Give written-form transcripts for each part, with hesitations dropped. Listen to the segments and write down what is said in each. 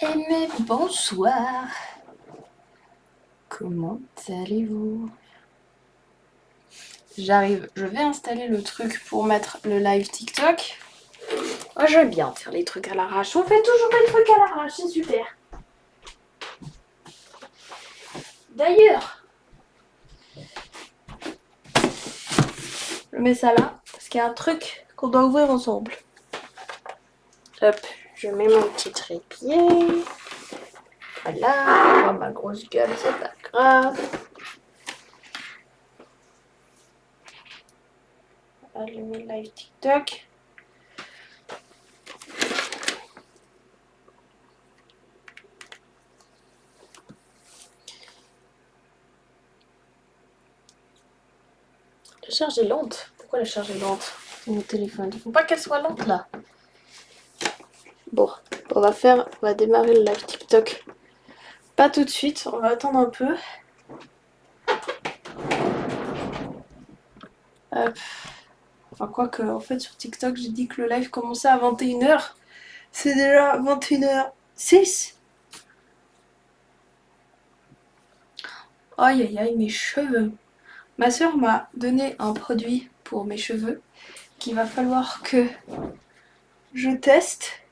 Mais bonsoir. Comment allez-vous? J'arrive, je vais installer le truc pour mettre le live TikTok. Oh, j'aime bien faire les trucs à l'arrache. On fait toujours des trucs à l'arrache, c'est super. D'ailleurs, je mets ça là parce qu'il y a un truc qu'on doit ouvrir ensemble. Hop, je mets mon petit trépied. Voilà, oh, ma grosse gueule, c'est pas grave. Allumer le live TikTok. La charge est lente. Pourquoi la charge est lente? C'est mon téléphone. Faut pas qu'elle soit lente là. Bon, on va démarrer le live TikTok. Pas tout de suite, on va attendre un peu. Enfin, quoique, en fait, sur TikTok, j'ai dit que le live commençait à 21h. C'est déjà 21h06. Aïe aïe aïe, mes cheveux. Ma soeur m'a donné un produit pour mes cheveux qu'il va falloir que je teste.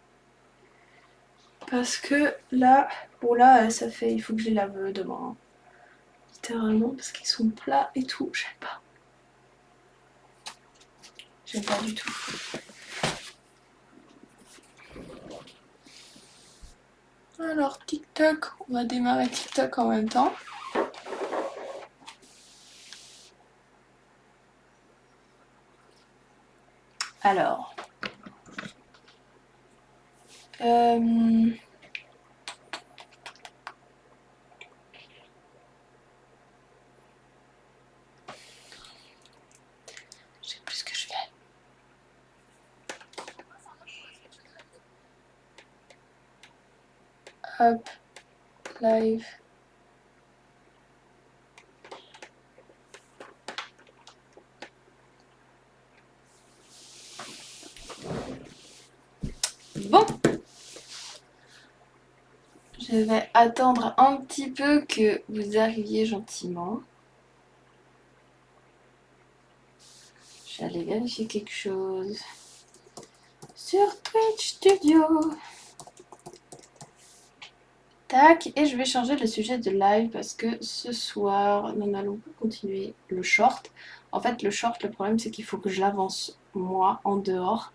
Parce que là, bon là, ça fait, il faut que je les lave demain. Littéralement, parce qu'ils sont plats et tout. J'aime pas. J'aime pas du tout. Alors TikTok, on va démarrer TikTok en même temps. Alors, je sais plus ce que je fais. Hop, live. Bon, je vais attendre un petit peu que vous arriviez gentiment. J'allais vérifier quelque chose sur Twitch Studio. Tac, et je vais changer le sujet de live parce que ce soir, nous n'allons pas continuer le short. En fait, le short, le problème, c'est qu'il faut que je l'avance, moi, en dehors.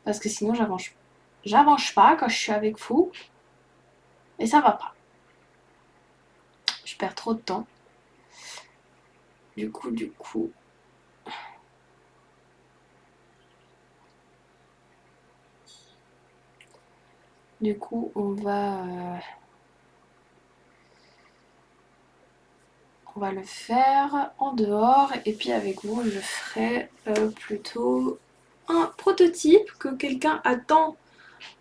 Parce que sinon, j'avance pas quand je suis avec vous. Et ça va pas. Je perds trop de temps. Du coup. On va le faire en dehors. Et puis avec vous, je ferai plutôt un prototype que quelqu'un attend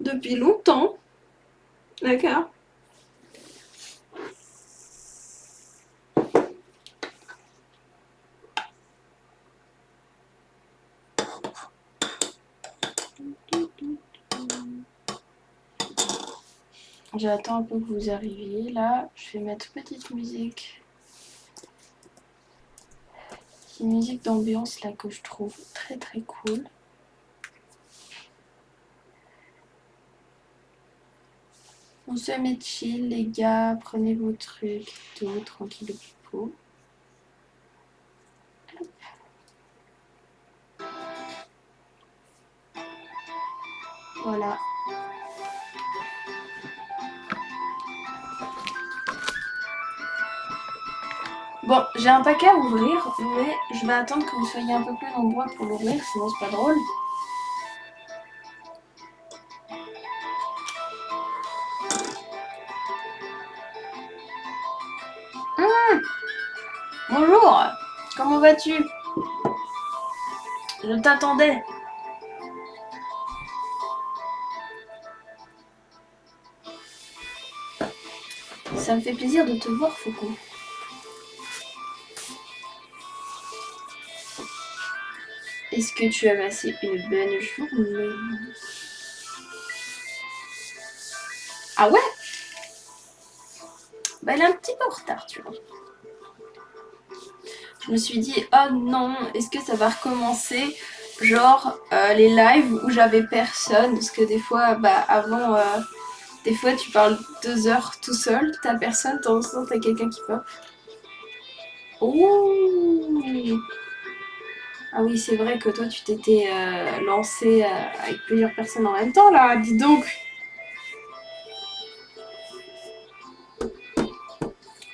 depuis longtemps. D'accord? J'attends un peu que vous arriviez. Là, je vais mettre petite musique. Petite musique d'ambiance là que je trouve très très cool. On se met chill les gars, prenez vos trucs, tout tranquille au pipeau. Voilà. Bon, j'ai un paquet à ouvrir, mais je vais attendre que vous soyez un peu plus nombreux pour l'ouvrir, sinon c'est pas drôle. Bonjour, comment vas-tu? Je t'attendais. Ça me fait plaisir de te voir, Faucon. Est-ce que tu as passé une bonne journée? Ah ouais? Bah elle est un petit peu en retard, tu vois. Je me suis dit, oh non, est-ce que ça va recommencer? Genre les lives où j'avais personne. Parce que des fois, bah avant, des fois tu parles 2 heures tout seul, t'as personne, de temps en temps t'as quelqu'un qui pop. Oh! Ah oui, c'est vrai que toi tu t'étais lancé avec plusieurs personnes en même temps là, dis donc!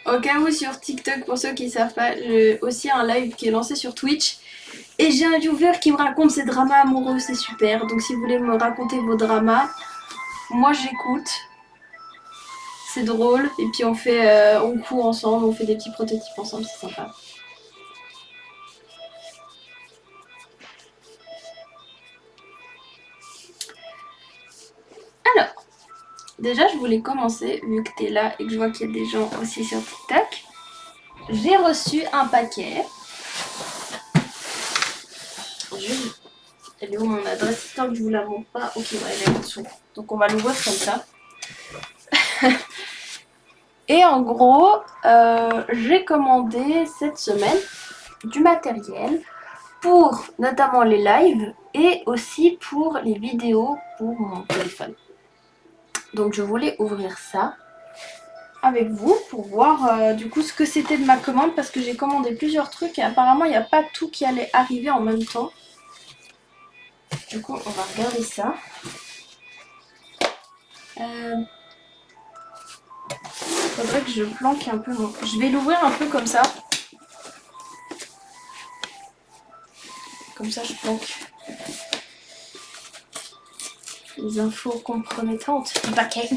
Au cas où sur TikTok, pour ceux qui ne savent pas, j'ai aussi un live qui est lancé sur Twitch. Et j'ai un viewer qui me raconte ses dramas amoureux, c'est super. Donc si vous voulez me raconter vos dramas, moi j'écoute. C'est drôle. Et puis on court ensemble, on fait des petits prototypes ensemble, c'est sympa. Alors, déjà je voulais commencer, vu que t'es là et que je vois qu'il y a des gens aussi sur TikTok. J'ai reçu un paquet. Elle est où mon adresse? Tant que je vous la montre pas. Ok, ouais, elle est en dessous. Donc on va l'ouvrir comme ça. Et en gros, j'ai commandé cette semaine du matériel pour notamment les lives et aussi pour les vidéos pour mon téléphone. Donc je voulais ouvrir ça avec vous pour voir du coup ce que c'était de ma commande parce que j'ai commandé plusieurs trucs et apparemment il n'y a pas tout qui allait arriver en même temps. Du coup on va regarder ça. Faudrait que je planque un peu mon... Je vais l'ouvrir un peu comme ça. Comme ça je planque les infos compromettantes du paquet.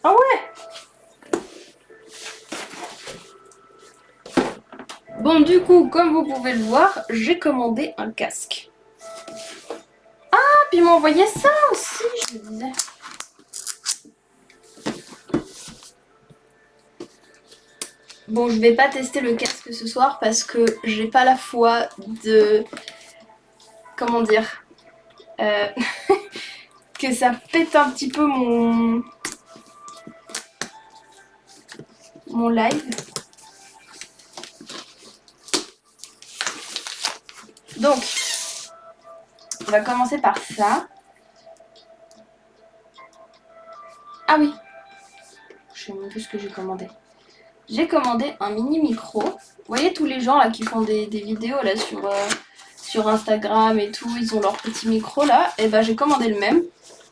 Ah ouais! Bon, du coup, comme vous pouvez le voir, j'ai commandé un casque. Ah, puis ils m'ont envoyé ça aussi, je me disais. Bon, je vais pas tester le casque ce soir parce que j'ai pas la foi de... Comment dire que ça pète un petit peu mon live. Donc, on va commencer par ça. Ah oui, je sais même plus ce que j'ai commandé. J'ai commandé un mini micro. Vous voyez tous les gens là qui font des vidéos là sur Instagram et tout, ils ont leur petit micro là. Et ben j'ai commandé le même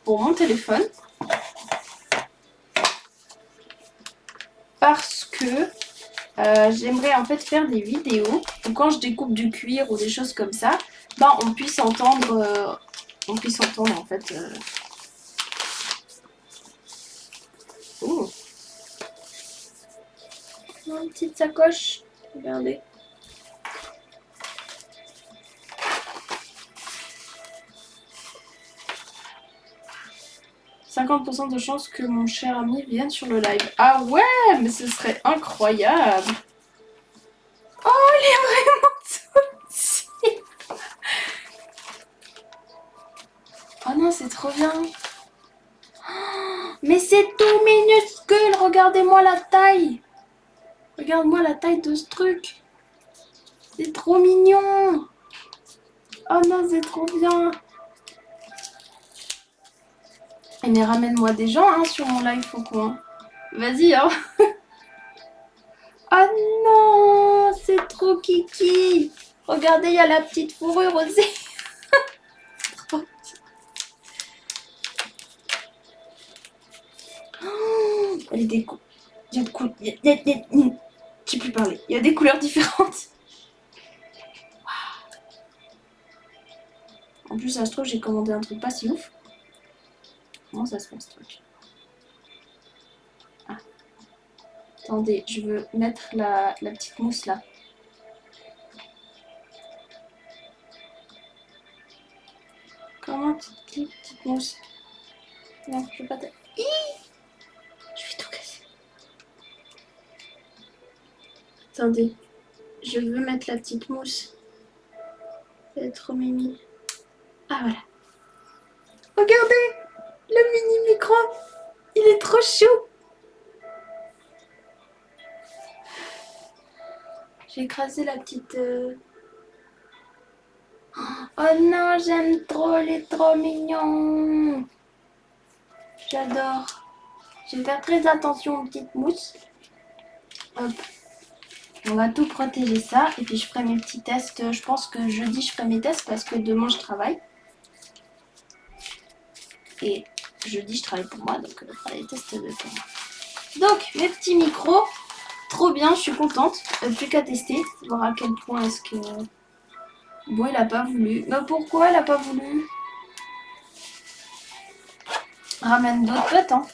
pour mon téléphone. Parce que j'aimerais en fait faire des vidéos où quand je découpe du cuir ou des choses comme ça, ben on puisse entendre en fait. Oh, une petite sacoche, regardez. « 50% de chance que mon cher ami vienne sur le live. » Ah ouais, mais ce serait incroyable. Oh, il est vraiment tout petit. Oh non, c'est trop bien. Mais c'est tout minuscule. Regardez-moi la taille. Regarde-moi la taille de ce truc. C'est trop mignon. Oh non, c'est trop bien. Et mais ramène-moi des gens hein, sur mon live, Faucon. Hein. Vas-y, hein. Oh non, c'est trop kiki. Regardez, il y a la petite fourrure aussi. Oh, elle est déco. Il y a de couleurs. J'ai plus parlé. Il y a des couleurs différentes. En plus, ça se trouve, j'ai commandé un truc pas si ouf. Comment ça se fait ce truc? Ah. Attendez, je veux mettre la petite mousse là. Comment petite mousse? Non, je vais pas... Je vais tout casser. Attendez, je veux mettre la petite mousse. Ça va être trop mimi. Ah voilà. Regardez, le mini micro. Il est trop chou. J'ai écrasé la petite... Oh non, j'aime trop, il est trop mignon. J'adore. Je vais faire très attention aux petites mousses. Hop. On va tout protéger ça. Et puis je ferai mes petits tests. Je pense que jeudi, je ferai mes tests parce que demain, je travaille. Et jeudi, je travaille pour moi. Donc, je ferai les tests de pour moi. Donc, mes petits micros. Trop bien, je suis contente. Plus qu'à tester. Voir à quel point est-ce que... Bon, il a pas voulu. Mais pourquoi il a pas voulu? Ramène d'autres potes, hein.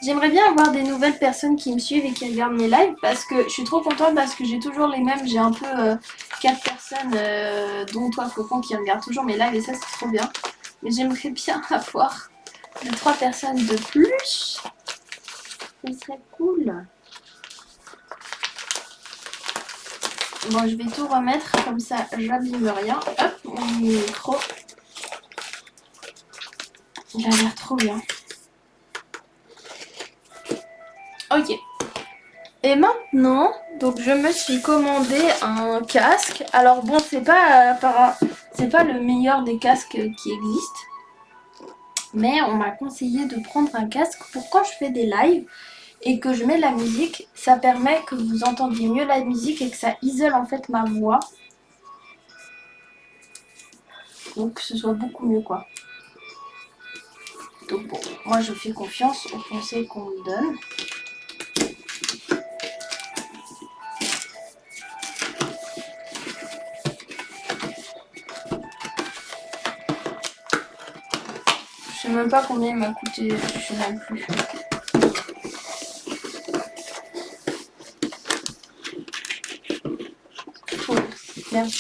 J'aimerais bien avoir des nouvelles personnes qui me suivent et qui regardent mes lives parce que je suis trop contente parce que j'ai toujours les mêmes. J'ai un peu 4 personnes, dont toi, Faucon, qui regardent toujours mes lives et ça, c'est trop bien. Mais j'aimerais bien avoir 2-3 personnes de plus. Ce serait cool. Bon, je vais tout remettre comme ça, j'abîme rien. Hop, mon micro. Il a l'air trop bien. Ok. Et maintenant, donc je me suis commandé un casque. Alors bon, c'est pas le meilleur des casques qui existent. Mais on m'a conseillé de prendre un casque pour quand je fais des lives et que je mets la musique. Ça permet que vous entendiez mieux la musique et que ça isole en fait ma voix. Donc que ce soit beaucoup mieux quoi. Donc bon, moi je fais confiance aux conseils qu'on me donne. Je sais même pas combien il m'a coûté, je sais même plus. Oh, merde.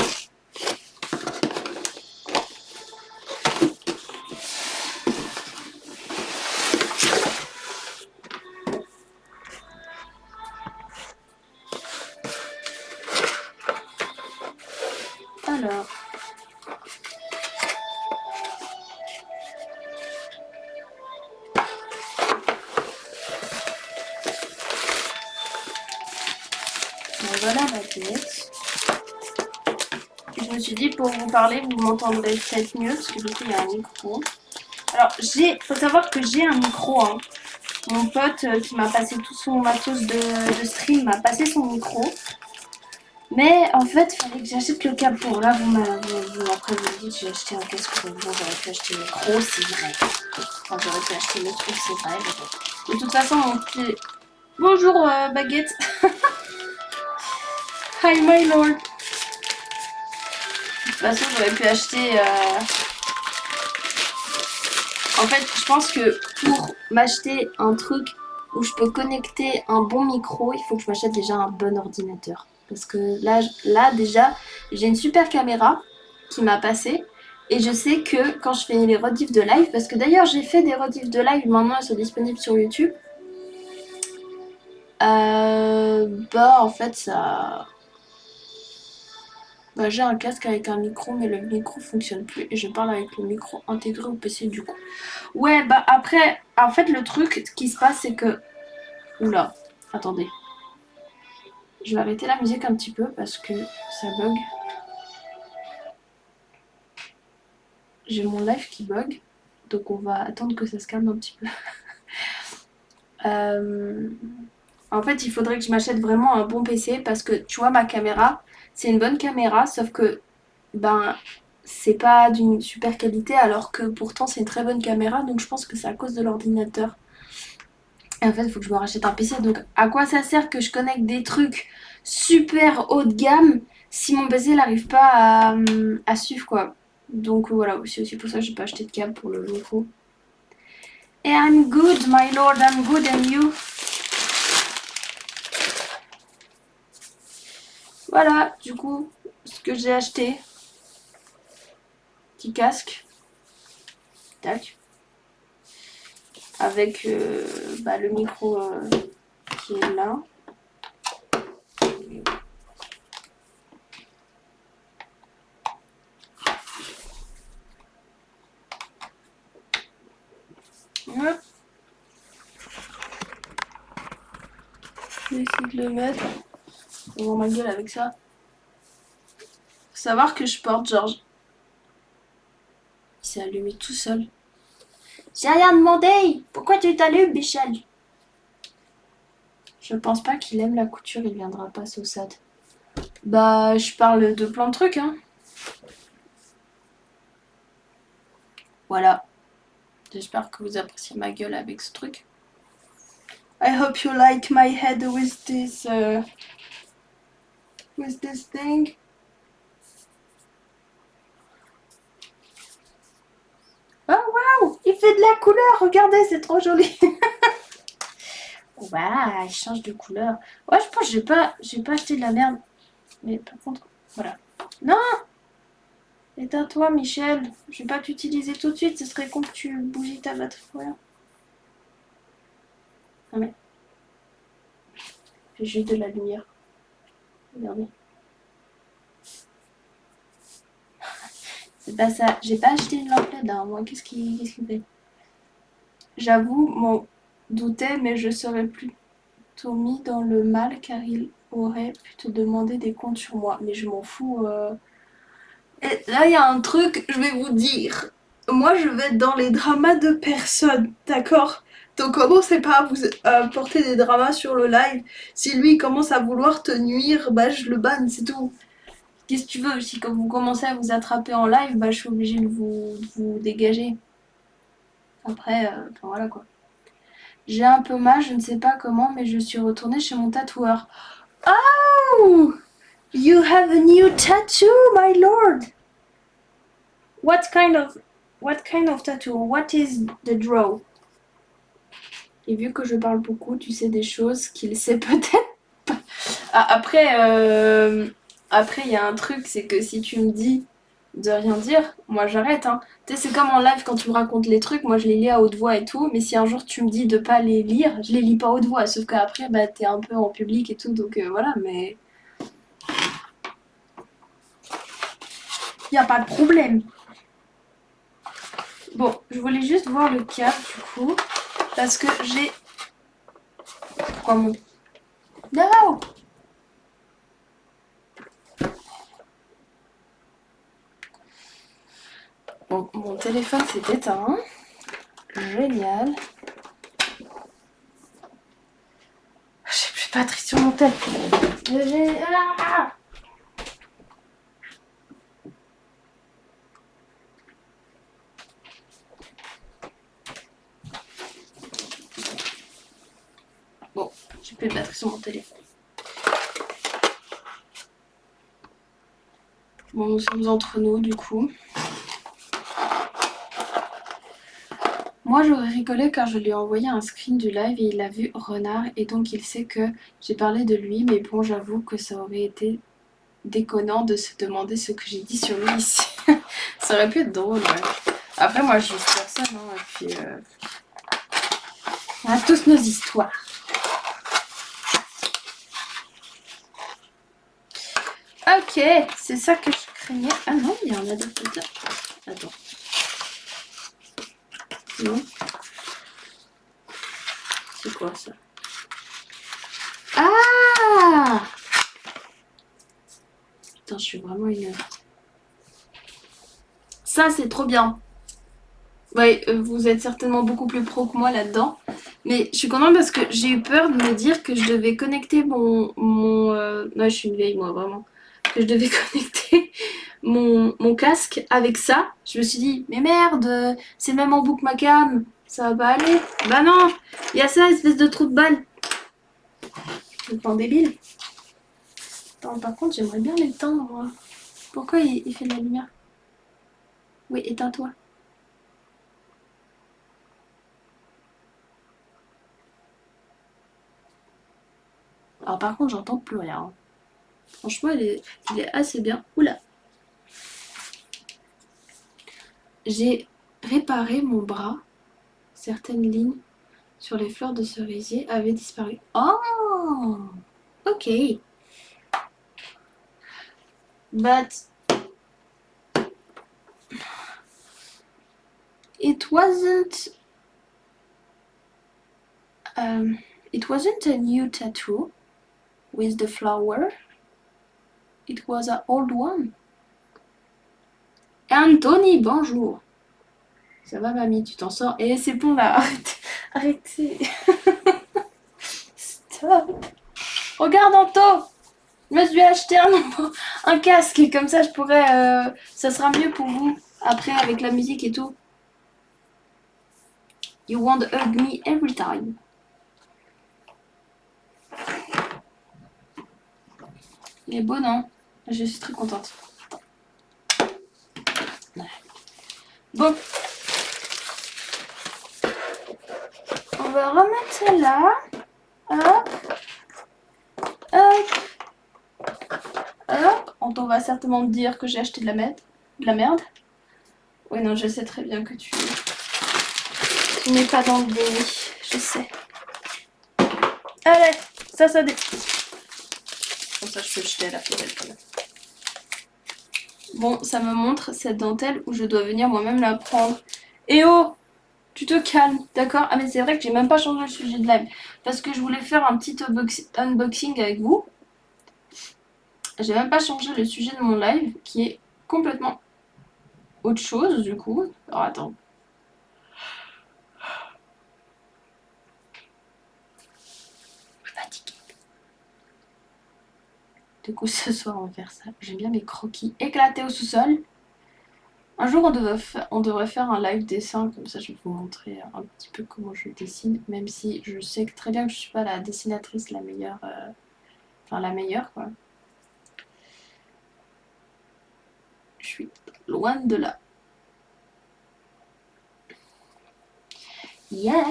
Alors. Voilà ma tête. Je me suis dit pour vous parler, vous m'entendrez peut-être mieux parce que du coup il y a un micro. Alors faut savoir que j'ai un micro. Hein. Mon pote qui m'a passé tout son matos de stream m'a passé son micro. Mais en fait, il fallait que j'achète le câble pour là. Après vous me dites j'ai acheté un casque pour vous. J'aurais pu acheter le micro, c'est vrai. Enfin, j'aurais pu acheter le truc, c'est vrai. Mais bon. De toute façon, mon petit... Bonjour baguette. Hi my lord. De toute façon, j'aurais pu acheter... En fait, je pense que pour m'acheter un truc où je peux connecter un bon micro, il faut que je m'achète déjà un bon ordinateur. Parce que là déjà, j'ai une super caméra qui m'a passé. Et je sais que quand je fais les rediffs de live, parce que d'ailleurs j'ai fait des rediffs de live, maintenant elles sont disponibles sur YouTube. En fait ça... j'ai un casque avec un micro, mais le micro fonctionne plus et je parle avec le micro intégré au PC du coup. Ouais, après, en fait, le truc qui se passe, c'est que... Oula, attendez. Je vais arrêter la musique un petit peu parce que ça bug. J'ai mon live qui bug, donc on va attendre que ça se calme un petit peu. En fait, il faudrait que je m'achète vraiment un bon PC parce que, tu vois, ma caméra, c'est une bonne caméra, sauf que, c'est pas d'une super qualité alors que pourtant c'est une très bonne caméra, donc je pense que c'est à cause de l'ordinateur. Et en fait, il faut que je me rachète un PC. Donc, à quoi ça sert que je connecte des trucs super haut de gamme si mon PC n'arrive pas à suivre, quoi. Donc, voilà, c'est aussi pour ça que j'ai pas acheté de câble pour le micro. Et I'm good, my lord, I'm good, and you? Voilà, du coup, ce que j'ai acheté. Petit casque. tac. Avec le micro qui est là. Hop. Je vais essayer de le mettre. Je vais voir ma gueule avec ça. Faut savoir que je porte Georges. Il s'est allumé tout seul. J'ai rien demandé. Pourquoi tu t'allumes, Michel? Je pense pas qu'il aime la couture, il viendra pas au SAD. Bah, je parle de plein de trucs, hein. Voilà. J'espère que vous appréciez ma gueule avec ce truc. I hope you like my head with this thing. Oh wow, il fait de la couleur, regardez, c'est trop joli. Waouh, il change de couleur. Ouais, je pense que j'ai pas acheté de la merde. Mais par contre, voilà. Non! Éteins-toi, Michel. Je vais pas t'utiliser tout de suite, ce serait con que tu bougies ta batterie. Voilà. Non mais. J'ai juste de la lumière. Regardez. C'est pas ça. J'ai pas acheté une lampe LED, hein. Moi, qu'est-ce qui fait? J'avoue, mon doutait, mais je serais plutôt mis dans le mal car il aurait pu te demander des comptes sur moi. Mais je m'en fous. Et là, il y a un truc, je vais vous dire. Moi, je vais être dans les dramas de personne, d'accord? Donc commencez pas à vous porter des dramas sur le live. Si lui commence à vouloir te nuire, bah je le banne, c'est tout. Qu'est-ce que tu veux? Si quand vous commencez à vous attraper en live, bah je suis obligée de vous dégager. Après, enfin voilà quoi. J'ai un peu mal, je ne sais pas comment, mais je suis retournée chez mon tatoueur. Oh! You have a new tattoo, my lord! What kind of tattoo? What is the draw? Et vu que je parle beaucoup, tu sais des choses qu'il sait peut-être pas. Ah, après, il y a un truc, c'est que si tu me dis de rien dire, moi j'arrête. Hein. Tu sais, c'est comme en live quand tu me racontes les trucs, moi je les lis à haute voix et tout, mais si un jour tu me dis de pas les lire, je les lis pas à haute voix. Sauf qu'après, bah, t'es un peu en public et tout, donc voilà, mais. Y a pas de problème. Bon, je voulais juste voir le câble du coup, parce que j'ai. Pourquoi mon. Non! Bon, mon téléphone s'est éteint. Génial. J'ai plus de batterie sur mon téléphone. Ah bon, j'ai plus de batterie sur mon téléphone. Bon, nous sommes entre nous du coup. Moi j'aurais rigolé car je lui ai envoyé un screen du live et il a vu Renard et donc il sait que j'ai parlé de lui, mais bon j'avoue que ça aurait été déconnant de se demander ce que j'ai dit sur lui ici. Ça aurait pu être drôle, ouais. Après moi je juge personne, hein, et puis on a tous nos histoires. Ok, c'est ça que je craignais. Ah non, il y a un adaptateur. Attends. Non. C'est quoi ça? Ah! Putain, je suis vraiment une... Ça, c'est trop bien. Ouais, vous êtes certainement beaucoup plus pro que moi là-dedans. Mais je suis contente parce que j'ai eu peur de me dire que je devais connecter mon... Non, je suis une vieille, moi, vraiment. Que je devais connecter mon casque avec ça. Je me suis dit, mais merde, c'est même en boucle ma cam. Ça va pas aller. Bah non, il y a ça, espèce de trou de balle. Je me prends débile. Attends, par contre, j'aimerais bien l'éteindre, moi. Pourquoi il fait de la lumière? Oui, éteins-toi. Alors par contre, j'entends plus rien. Franchement, il est assez bien. Oula. J'ai réparer mon bras. Certaines lignes sur les fleurs de cerisier avaient disparu. Oh, ok. But it wasn't it wasn't a new tattoo with the flower. It was an old one. Anthony, bonjour. Ça va, mamie, tu t'en sors? Et c'est bon là, arrêtez. Stop. Regarde, Anto. Je me suis acheté un casque, comme ça je pourrais. Ça sera mieux pour vous après avec la musique et tout. You want to hug me every time. Il est beau, non? Je suis très contente. Bon. On va remettre celle-là. Hop. Hop. Hop. On va certainement me dire que j'ai acheté de la merde. Oui, non, je sais très bien que tu n'es pas dans le déni. Je sais. Allez, ça dé... Comme ça, je peux le jeter à la poubelle quand même. Bon, ça me montre cette dentelle où je dois venir moi-même la prendre. Et oh, tu te calmes, d'accord? Ah mais c'est vrai que j'ai même pas changé le sujet de live. Parce que je voulais faire un petit unboxing avec vous. J'ai même pas changé le sujet de mon live, qui est complètement autre chose du coup. Alors attends. Je suis fatiguée. Du coup, ce soir, on va faire ça. J'aime bien mes croquis éclatés au sous-sol. Un jour, on devrait faire un live dessin, comme ça je vais vous montrer un petit peu comment je dessine, même si je sais très bien que je suis pas la dessinatrice la meilleure, enfin la meilleure quoi. Je suis loin de là. Yeah,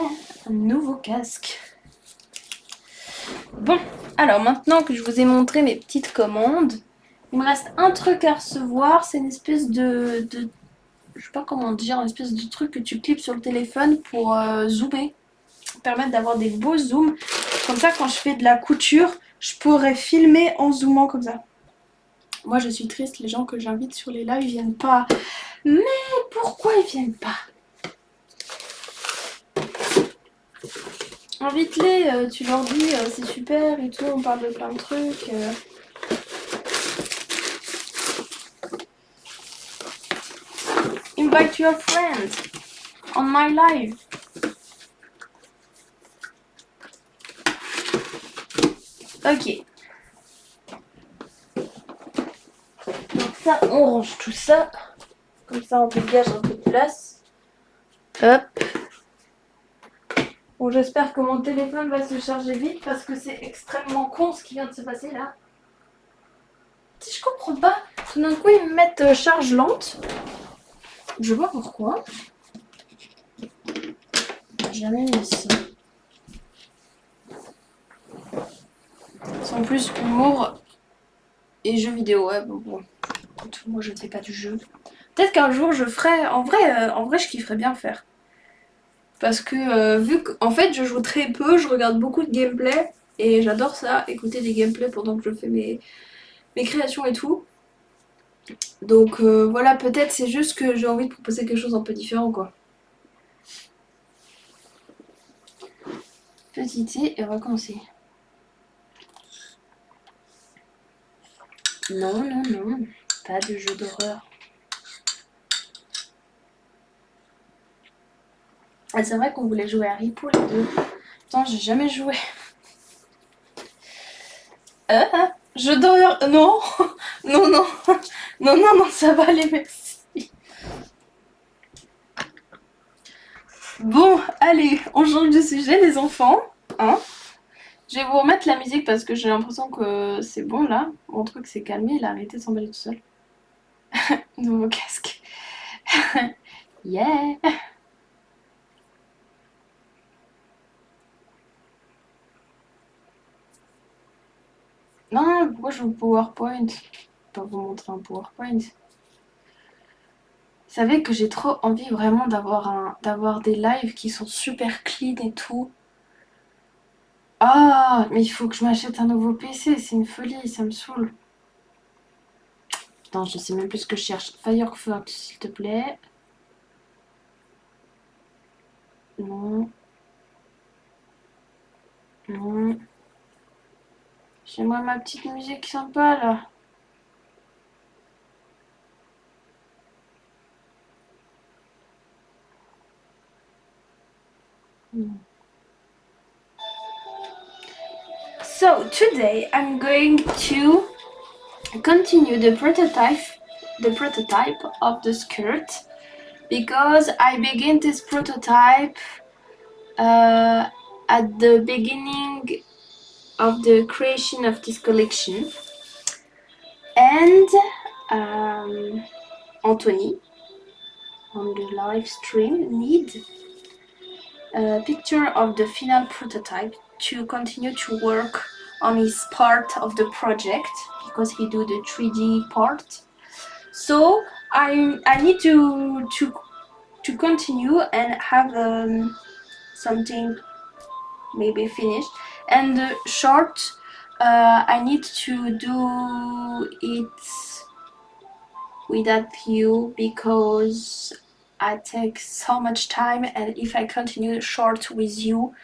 un nouveau casque. Bon, alors maintenant que je vous ai montré mes petites commandes, il me reste un truc à recevoir, c'est une espèce de je sais pas comment dire, une espèce de truc que tu clips sur le téléphone pour zoomer, permettre d'avoir des beaux zooms. Comme ça, quand je fais de la couture, je pourrais filmer en zoomant comme ça. Moi, je suis triste, les gens que j'invite sur les lives viennent pas. Mais pourquoi ils viennent pas? Invite-les, tu leur dis c'est super et tout, on parle de plein de trucs. Invite your friends on my live. Ok. Donc ça, on range tout ça. Comme ça, on dégage un peu de place. Hop. Bon, j'espère que mon téléphone va se charger vite parce que c'est extrêmement con ce qui vient de se passer là. Si je comprends pas, tout d'un coup ils me mettent charge lente. Je sais pas pourquoi. J'ai jamais mis ça. C'est en plus humour et jeux vidéo. Ouais, bon. Écoute, moi je ne fais pas du jeu. Peut-être qu'un jour je ferai. En vrai, je kifferais bien faire. Parce que vu qu'en fait je joue très peu, je regarde beaucoup de gameplay et j'adore ça, écouter des gameplays pendant que je fais mes créations et tout. Donc voilà, peut-être c'est juste que j'ai envie de proposer quelque chose un peu différent quoi. Petit thé et recommencer. Non, non, non, pas de jeu d'horreur. Ah, c'est vrai qu'on voulait jouer à Harry Potter les deux. Putain, j'ai jamais joué. Jeu d'horreur. Non, non, non, non, non, non, ça va aller, merci. Bon, allez, on change de sujet, les enfants. Hein? Je vais vous remettre la musique parce que j'ai l'impression que c'est bon là. Mon truc s'est calmé, il a arrêté de s'emballer tout seul. Nouveau casque. Yeah! Non, pourquoi je veux PowerPoint? Je vais pas vous montrer un PowerPoint. savez que j'ai trop envie vraiment d'avoir des lives qui sont super clean et tout. Ah, mais il faut que je m'achète un nouveau PC, c'est une folie, ça me saoule. Attends, je sais même plus ce que je cherche. Firefox, s'il te plaît. Non. Non. J'aimerais ma petite musique sympa là. So today I'm going to continue the prototype of the skirt because I began this prototype at the beginning of the creation of this collection, and Anthony on the live stream need a picture of the final prototype to continue to work on his part of the project because he do the 3D part. So I need to continue and have something maybe finished. And the short, I need to do it without you because I take so much time, and if I continue short with you,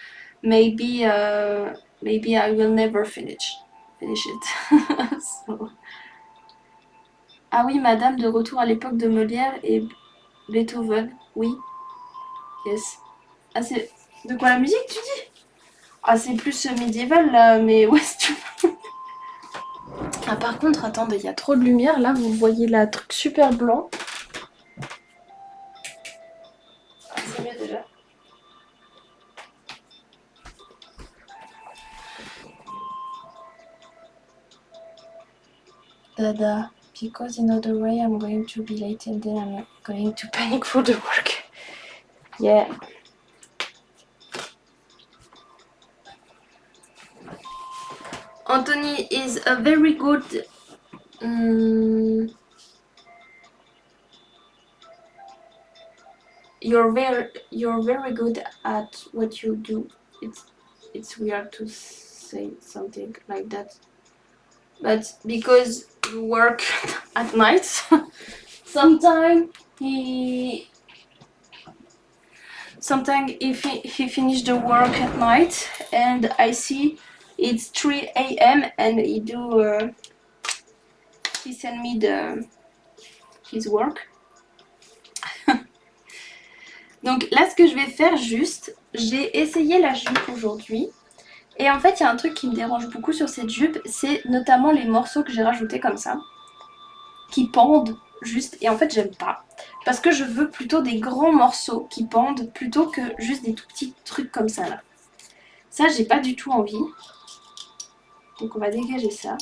maybe I will never finish it. So. Ah oui, Madame, de retour à l'époque de Molière et Beethoven, oui, yes. Ah, c'est de quoi la musique, tu dis? Ah, c'est plus médiéval là, mais ouais, si tu veux. Ah, par contre, attendez, il y a trop de lumière là, vous voyez là, truc super blanc. Ah, c'est mieux déjà. Dada, because in other way I'm going to be late and then I'm going to panic for the work. Yeah. Anthony is a very good you're very good at what you do. It's weird to say something like that, but because you work at night, sometimes if he finished the work at night and I see it's 3 a.m. and he send me his work. Donc là, ce que je vais faire juste, j'ai essayé la jupe aujourd'hui. Et en fait, il y a un truc qui me dérange beaucoup sur cette jupe, c'est notamment les morceaux que j'ai rajoutés comme ça, qui pendent juste. Et en fait, j'aime pas. Parce que je veux plutôt des grands morceaux qui pendent plutôt que juste des tout petits trucs comme ça là. Ça, j'ai pas du tout envie. Donc on va dégager ça.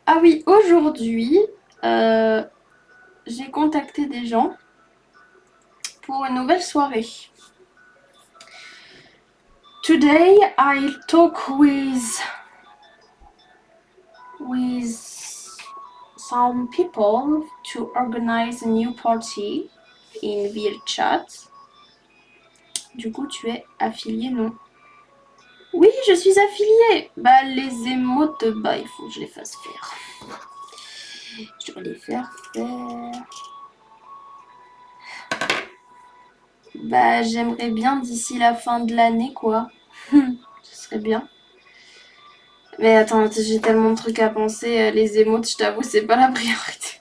Ah oui, aujourd'hui, j'ai contacté des gens pour une nouvelle soirée. Today, I talk with some people to organize a new party in VRChat. Du coup, tu es affilié, non? Oui, je suis affiliée. Bah, les émotes, bah, il faut que je les fasse faire. Je dois les faire faire. Bah, j'aimerais bien d'ici la fin de l'année, quoi. Ce serait bien. Mais attends, j'ai tellement de trucs à penser. Les émotes, je t'avoue, c'est pas la priorité.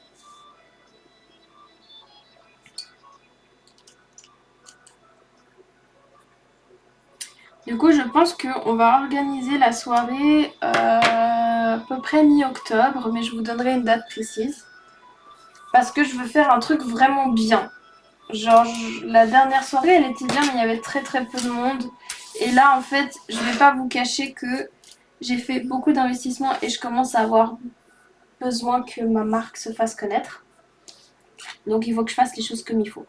Du coup, je pense qu'on va organiser la soirée à peu près mi-octobre, mais je vous donnerai une date précise. Parce que je veux faire un truc vraiment bien. Genre, la dernière soirée, elle était bien, mais il y avait très très peu de monde. Et là, en fait, je vais pas vous cacher que j'ai fait beaucoup d'investissements et je commence à avoir besoin que ma marque se fasse connaître. Donc il faut que je fasse les choses comme il faut.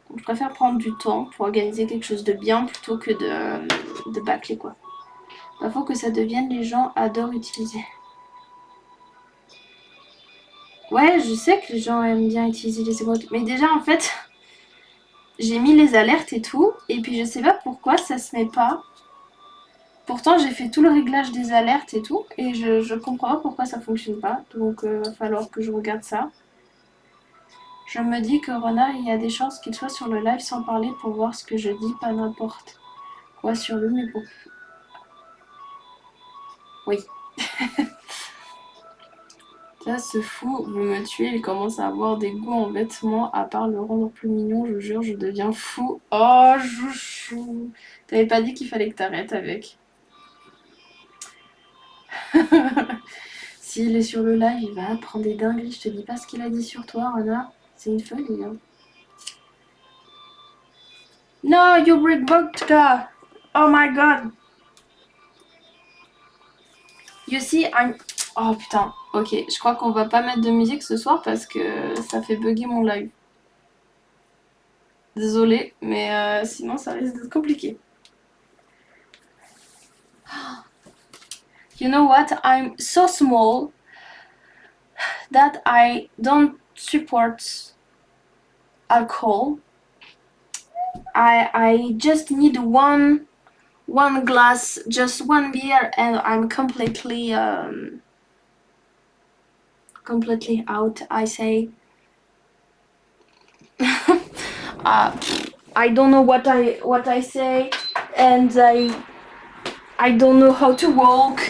Donc je préfère prendre du temps pour organiser quelque chose de bien plutôt que de bâcler quoi. Il faut que ça devienne, les gens adorent utiliser. Ouais, je sais que les gens aiment bien utiliser les émotes. Mais déjà en fait, j'ai mis les alertes et tout. Et puis je sais pas pourquoi ça se met pas. Pourtant j'ai fait tout le réglage des alertes et tout. Et je comprends pas pourquoi ça fonctionne pas. Donc va falloir que je regarde ça. Je me dis que Renard, il y a des chances qu'il soit sur le live sans parler pour voir ce que je dis, pas n'importe quoi sur lui, mais pour... Oui. Là, ce fou veut me tuer, il commence à avoir des goûts en vêtements, à part le rendre plus mignon, je jure, je deviens fou. Oh, chouchou. T'avais pas dit qu'il fallait que t'arrêtes avec. S'il est sur le live, il va apprendre des dingueries, je te dis pas ce qu'il a dit sur toi, Renard. C'est une folie, hein. No, you break vodka. Oh my god. You see, I'm... Oh putain, ok, je crois qu'on va pas mettre de musique ce soir parce que ça fait bugger mon live. Désolée, mais sinon ça risque d'être compliqué. You know what? I'm so small that I don't support alcohol. I just need one glass, just one beer, and I'm completely out. I say. I don't know what I say, and I don't know how to walk.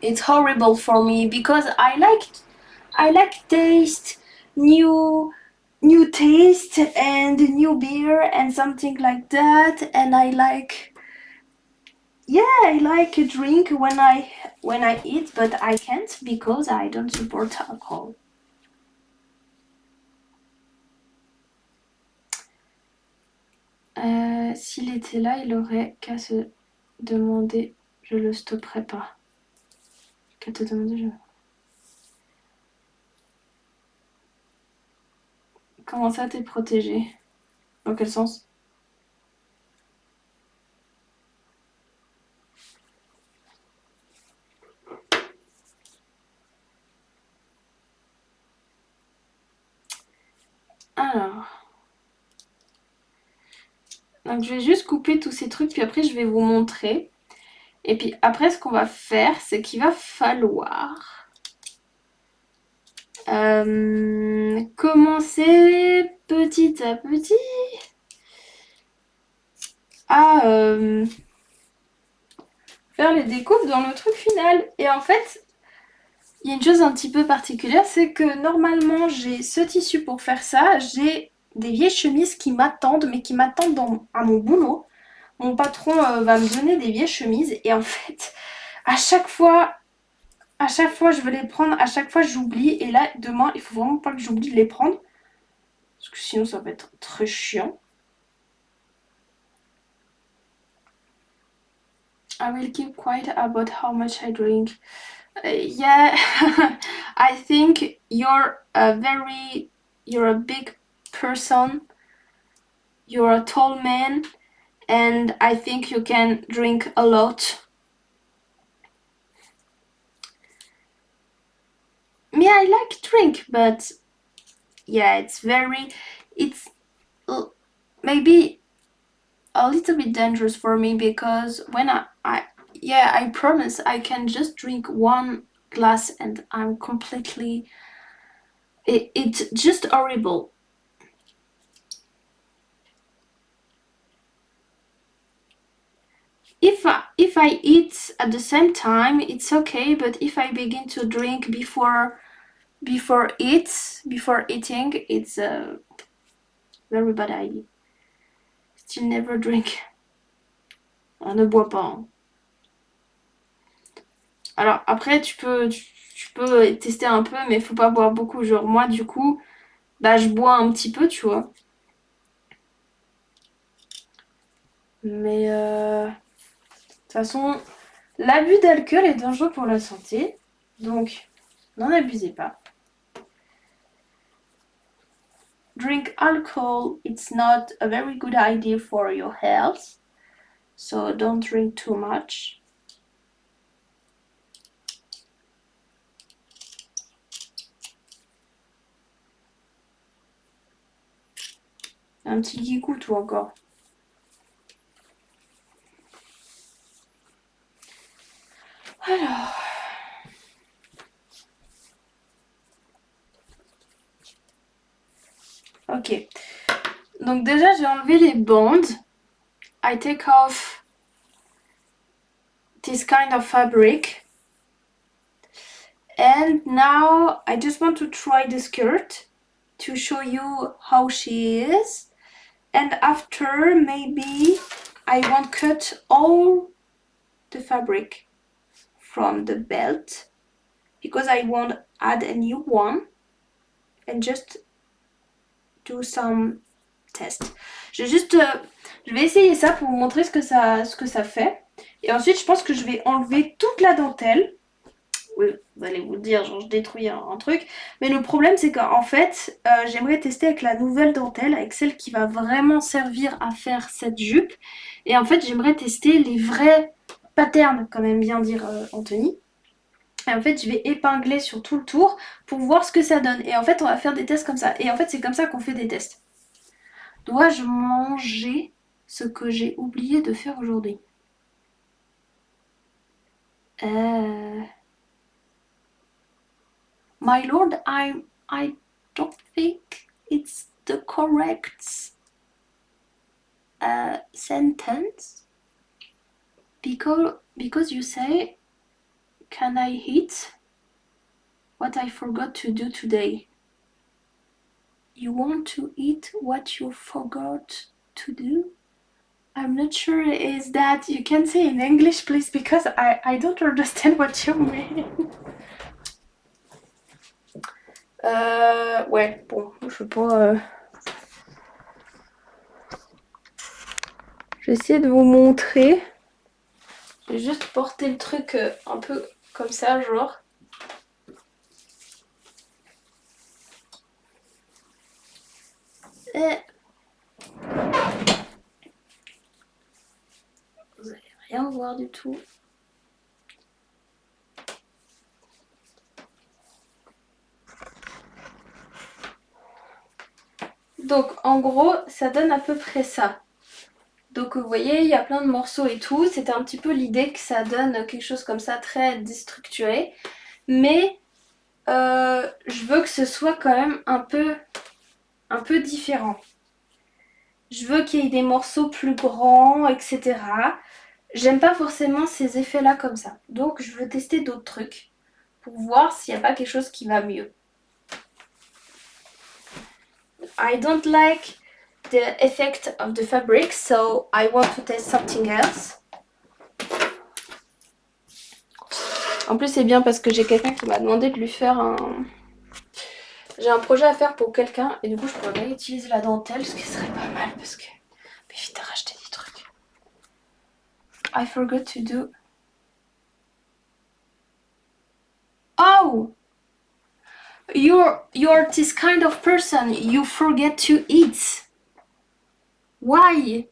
It's horrible for me because I like taste new taste and new beer and something like that, and I like a drink when I eat, but I can't because I don't support alcohol. S'il était là, il aurait qu'à se demander, je le stopperai pas. Qu'à te demander, je... Comment ça, t'es protégé? Dans quel sens? Alors... Donc je vais juste couper tous ces trucs, puis après je vais vous montrer. Et puis après ce qu'on va faire, c'est qu'il va falloir commencer petit à petit à faire les découpes dans le truc final. Et en fait, il y a une chose un petit peu particulière, c'est que normalement j'ai ce tissu pour faire ça, j'ai des vieilles chemises qui m'attendent, mais qui m'attendent à mon boulot. Mon patron va me donner des vieilles chemises et en fait, à chaque fois je veux les prendre, à chaque fois j'oublie, et là demain il faut vraiment pas que j'oublie de les prendre parce que sinon ça va être très chiant. I will keep quiet about how much I drink. Yeah, I think you're a big person, you're a tall man, and I think you can drink a lot. Me, I like drink, but yeah, it's maybe a little bit dangerous for me because when I promise I can just drink one glass and I'm completely... It's just horrible. If I eat at the same time, it's okay, but if I begin to drink before eating, it's a very bad idea. Still never drink. On ne boit pas, hein. Alors après tu peux tester un peu, mais faut pas boire beaucoup. Genre moi du coup, bah je bois un petit peu, tu vois. Mais de toute façon, l'abus d'alcool est dangereux pour la santé, donc n'en abusez pas. drink alcohol, it's not a very good idea for your health. So don't drink too much. Un petit guigou tout encore. Alors. Ok. Donc déjà j'ai enlevé les bandes. I take off this kind of fabric. And now I just want to try the skirt to show you how she is. And after maybe I won't cut all the fabric from the belt because I won't add a new one and just do some test. Je vais essayer ça pour vous montrer ce que ça fait. Et ensuite, je pense que je vais enlever toute la dentelle. Oui, vous allez vous dire, genre je détruis un truc. Mais le problème, c'est qu'en fait, j'aimerais tester avec la nouvelle dentelle, avec celle qui va vraiment servir à faire cette jupe. Et en fait, j'aimerais tester les vrais patterns, quand même bien dire Anthony. Et en fait, je vais épingler sur tout le tour pour voir ce que ça donne. Et en fait, on va faire des tests comme ça. Et en fait, c'est comme ça qu'on fait des tests. Dois-je manger ce que j'ai oublié de faire aujourd'hui? My lord, I don't think it's the correct sentence because you say, can I eat what I forgot to do today? You want to eat what you forgot to do? I'm not sure is that you can say in English please because I don't understand what you mean. Ouais, bon, je vais pas... Je vais essayer de vous montrer. Je vais juste porter le truc un peu comme ça, genre. Et... Vous allez rien voir du tout. Donc en gros, ça donne à peu près ça. Donc vous voyez, il y a plein de morceaux et tout. C'était un petit peu l'idée que ça donne quelque chose comme ça, très déstructuré. Mais je veux que ce soit quand même un peu différent. Je veux qu'il y ait des morceaux plus grands, etc. J'aime pas forcément ces effets-là comme ça. Donc je veux tester d'autres trucs pour voir s'il n'y a pas quelque chose qui va mieux. I don't like the effect of the fabric, so I want to test something else. En plus c'est bien parce que j'ai quelqu'un qui m'a demandé de lui faire un... J'ai un projet à faire pour quelqu'un et du coup je pourrais bien utiliser la dentelle, ce qui serait pas mal parce que... Mais vite à racheter des trucs. I forgot to do... Oh! You're this kind of person, you forget to eat. Why?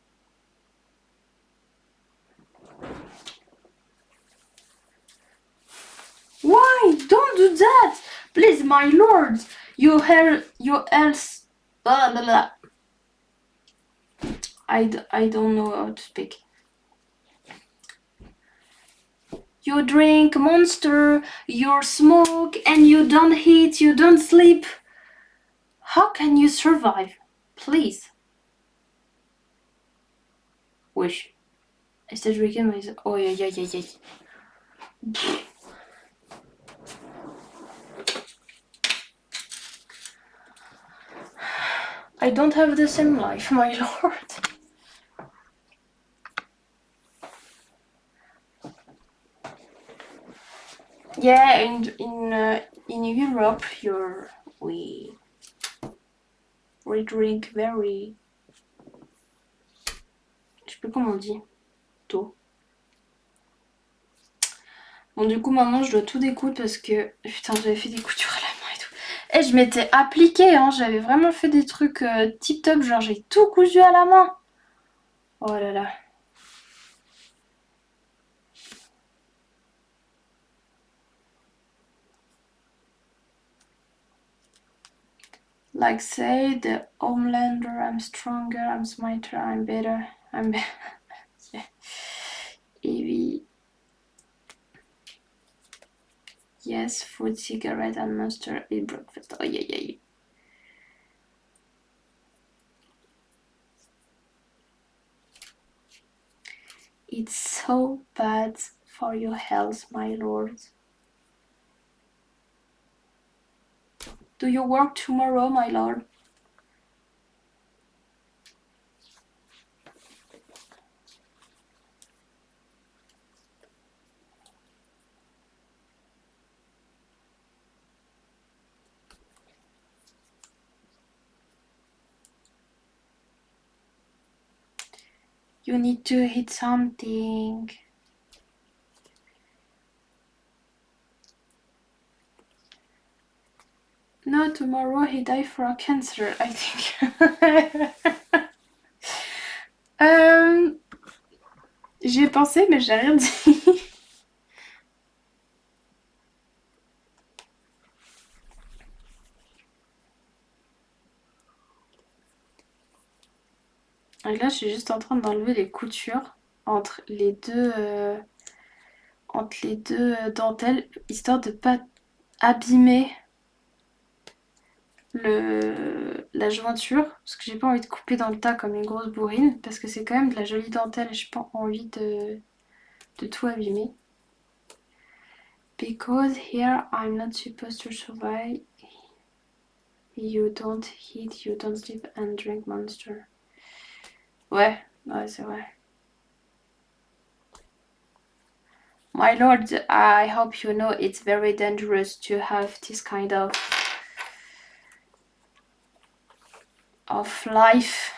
Why? Don't do that! Please, my lord! You else... Blah, blah, blah. I don't know how to speak. You drink Monster, you smoke, and you don't eat, you don't sleep. How can you survive? Please. Wesh. Estás drinking my... Oh, yeah. I don't have the same life, my lord. Yeah, and in Europe, we drink very... Je sais plus comment on dit. Tôt. Bon, du coup, maintenant, je dois tout découdre parce que... Putain, j'avais fait des coutures à la main et tout. Et je m'étais appliquée, hein, j'avais vraiment fait des trucs tip top, genre j'ai tout cousu à la main. Oh là là. Like say the Homelander, I'm stronger, I'm smarter, I'm better, I'm better. Yeah. Heavy. Yes, food, cigarette and monster, eat breakfast. Oh yeah, yeah, yeah. It's so bad for your health, my lord. Do you work tomorrow, my lord? You need to eat something. No, tomorrow he died for a cancer, I think. J'y ai pensé, mais j'ai rien dit. Et là, je suis juste en train d'enlever les coutures entre les deux dentelles, histoire de pas abîmer la jointure, parce que j'ai pas envie de couper dans le tas comme une grosse bourrine, parce que c'est quand même de la jolie dentelle et j'ai pas envie de tout abîmer. Because here I'm not supposed to survive. You don't eat, you don't sleep and drink monster. Ouais, c'est vrai. My lord, I hope you know it's very dangerous to have this kind of life.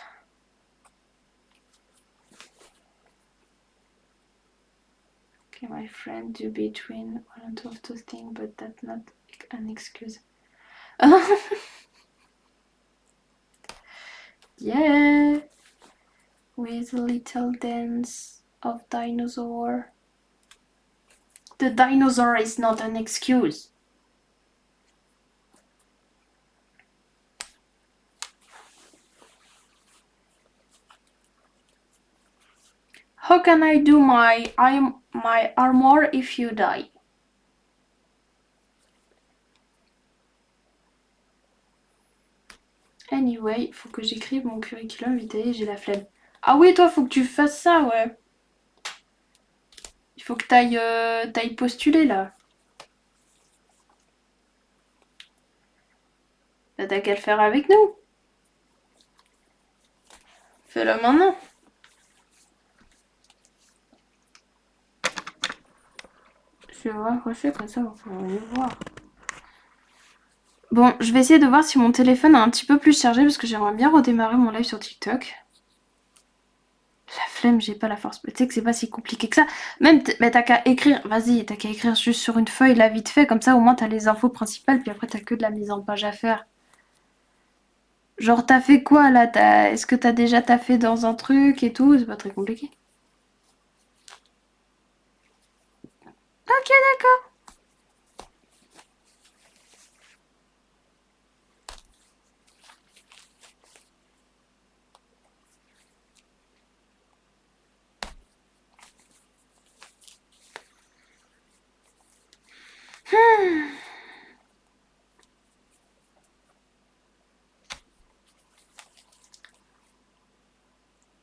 Okay, my friend, do between one of those things, but that's not an excuse. Yeah, with a little dance of dinosaur. The dinosaur is not an excuse. How can I do my armor if you die? Anyway, faut que j'écrive mon curriculum vitae, j'ai la flemme. Ah oui, toi, faut que tu fasses ça, ouais. Il faut que t'ailles postuler, là. Bah, t'as qu'à le faire avec nous. Fais-le maintenant. Je vais raccrocher comme ça, vous pourrez le voir. Bon, je vais essayer de voir si mon téléphone est un petit peu plus chargé parce que j'aimerais bien redémarrer mon live sur TikTok. La flemme, j'ai pas la force. Tu sais que c'est pas si compliqué que ça. Même, mais t'as qu'à écrire, vas-y, t'as qu'à écrire juste sur une feuille là vite fait, comme ça au moins t'as les infos principales, puis après t'as que de la mise en page à faire. Genre t'as fait quoi là? Est-ce que t'as déjà taffé dans un truc et tout? C'est pas très compliqué. Ok, d'accord.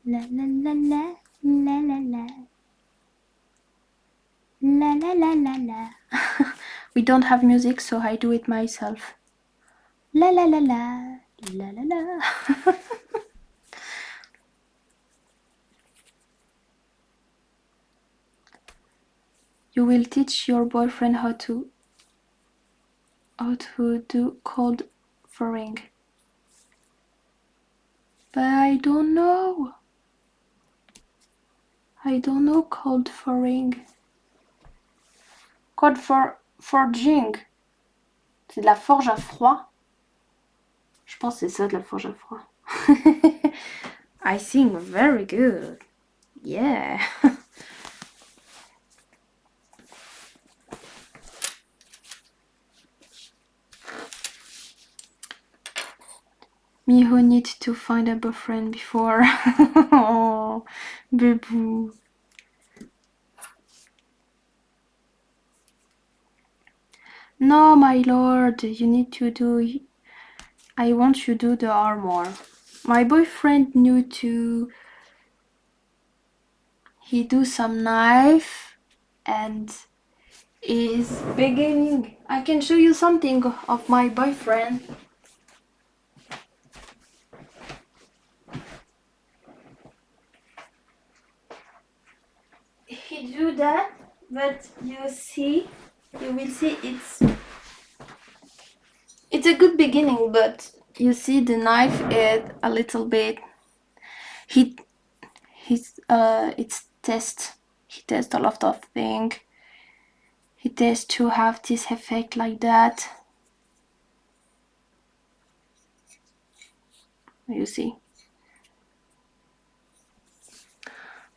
La la la la la la la la la la la la. We don't have music, so I do it myself. La la la la la la la. You will teach your boyfriend how to do cold throwing. But I don't know. I don't know cold throwing. Code for forging. C'est de la forge à froid. pense que c'est ça de la forge à froid. I sing very good. Yeah. Me who need to find a boyfriend before. Oh, bébou. No, my lord, you need to do... I want you to do the armor. My boyfriend knew to... He do some knife and is beginning. I can show you something of my boyfriend. He do that, but you will see it's a good beginning, but you see the knife is a little bit it's test. He tests a lot of things. He tests to have this effect like that. You see.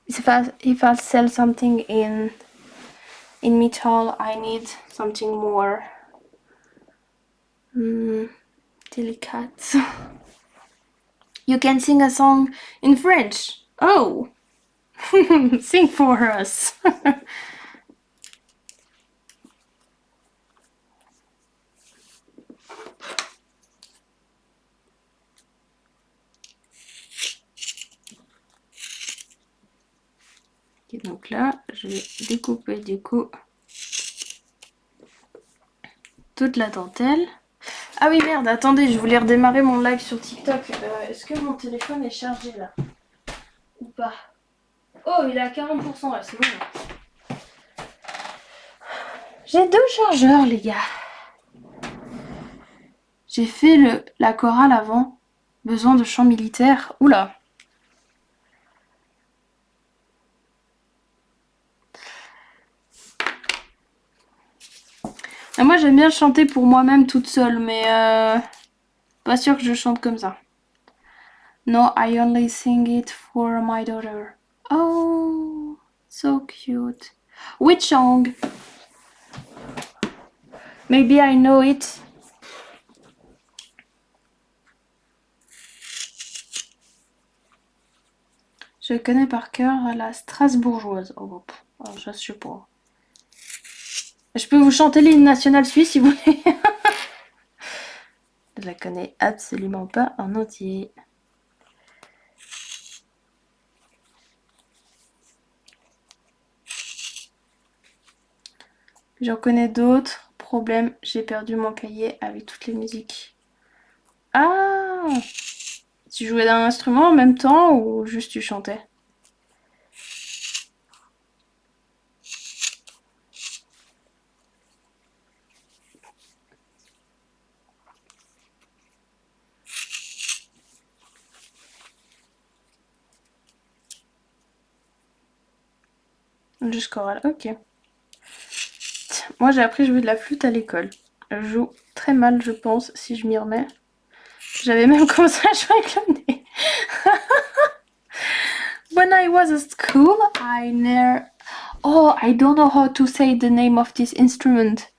If I sell something in metal, I need something more delicate. You can sing a song in French. Oh, sing for us. Okay, donc là, je vais découper du coup toute la dentelle. Ah oui, merde, attendez, je voulais redémarrer mon live sur TikTok. Est-ce que mon téléphone est chargé là? Ou pas? Oh, il est à 40%, là, c'est bon. Là. J'ai 2 chargeurs, les gars. J'ai fait la chorale avant. Besoin de chant militaire. Oula. Et moi, j'aime bien chanter pour moi-même toute seule, mais pas sûr que je chante comme ça. No, I only sing it for my daughter. Oh, so cute. Which song? Maybe I know it. Je connais par cœur la Strasbourgeoise. Oh, alors ça, je sais pas. Je peux vous chanter l'hymne national suisse si vous voulez. Je la connais absolument pas en entier. J'en connais d'autres. Problème, j'ai perdu mon cahier avec toutes les musiques. Ah! Tu jouais d'un instrument en même temps ou juste tu chantais? Juste chorale, ok. Moi j'ai appris à jouer de la flûte à l'école. Je joue très mal je pense si je m'y remets. J'avais même commencé à jouer avec le nez. When I was at school, I never... Oh, I don't know how to say the name of this instrument.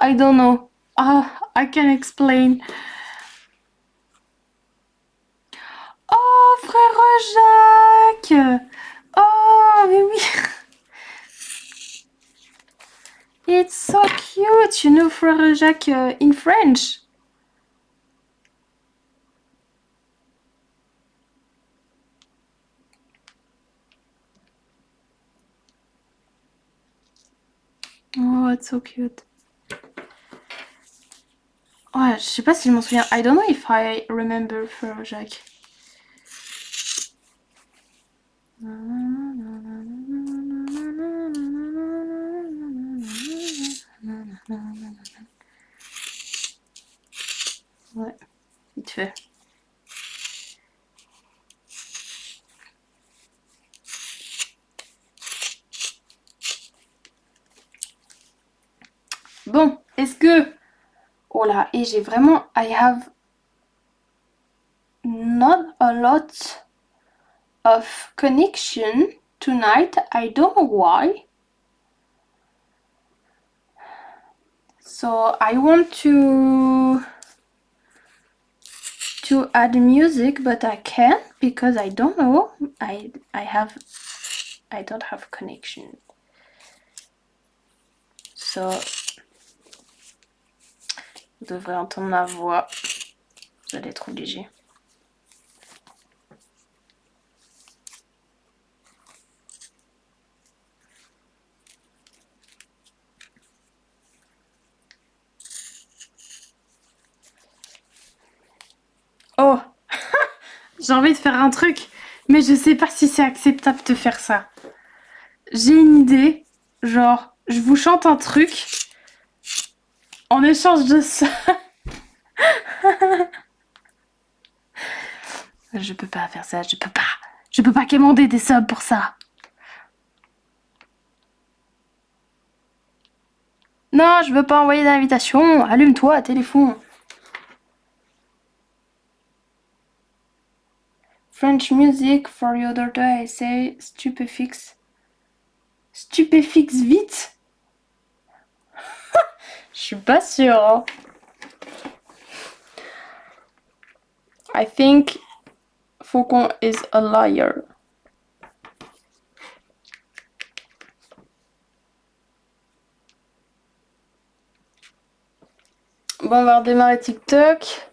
I don't know. I can explain. Oh, frère Jacques! Oh, mais oui! It's so cute! You know frère Jacques in French? Oh, it's so cute. Ouais, je sais pas si je m'en souviens. I don't know if I remember frère Jacques. Ouais, vite fait. Bon, est-ce que... Oh là, et j'ai vraiment... I have not a lot of connection tonight. I don't know why. So I want to add music, but I can't because I don't know. I don't have connection. So vous devrez entendre ma voix. Vous allez être obligé. Oh, j'ai envie de faire un truc, mais je sais pas si c'est acceptable de faire ça. J'ai une idée, genre, je vous chante un truc en échange de ça. Je peux pas faire ça, je peux pas. Je peux pas quémander des subs pour ça. Non, je veux pas envoyer d'invitation. Allume-toi, téléphone. French music for your daughter, I say stupéfixe. Stupéfixe vite. Je suis pas sûre. Hein. I think Faucon is a liar. Bon, on va redémarrer TikTok.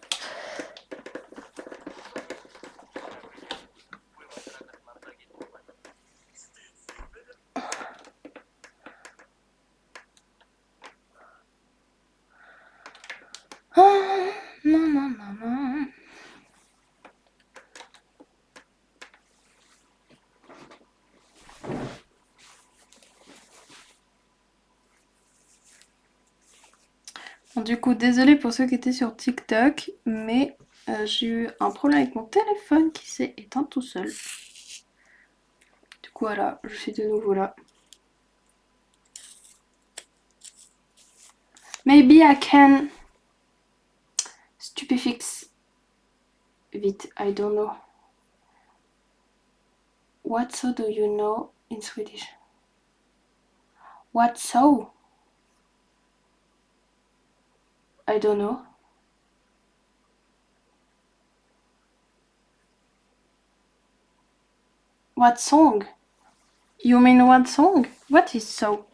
Oh, non, non, non, non. Bon, du coup, désolée pour ceux qui étaient sur TikTok, mais j'ai eu un problème avec mon téléphone qui s'est éteint tout seul. Du coup, voilà, je suis de nouveau là. Maybe I can stupéfixe vite, I don't know. What so do you know in Swedish? What so? I don't know. What song? You mean what song? What is so?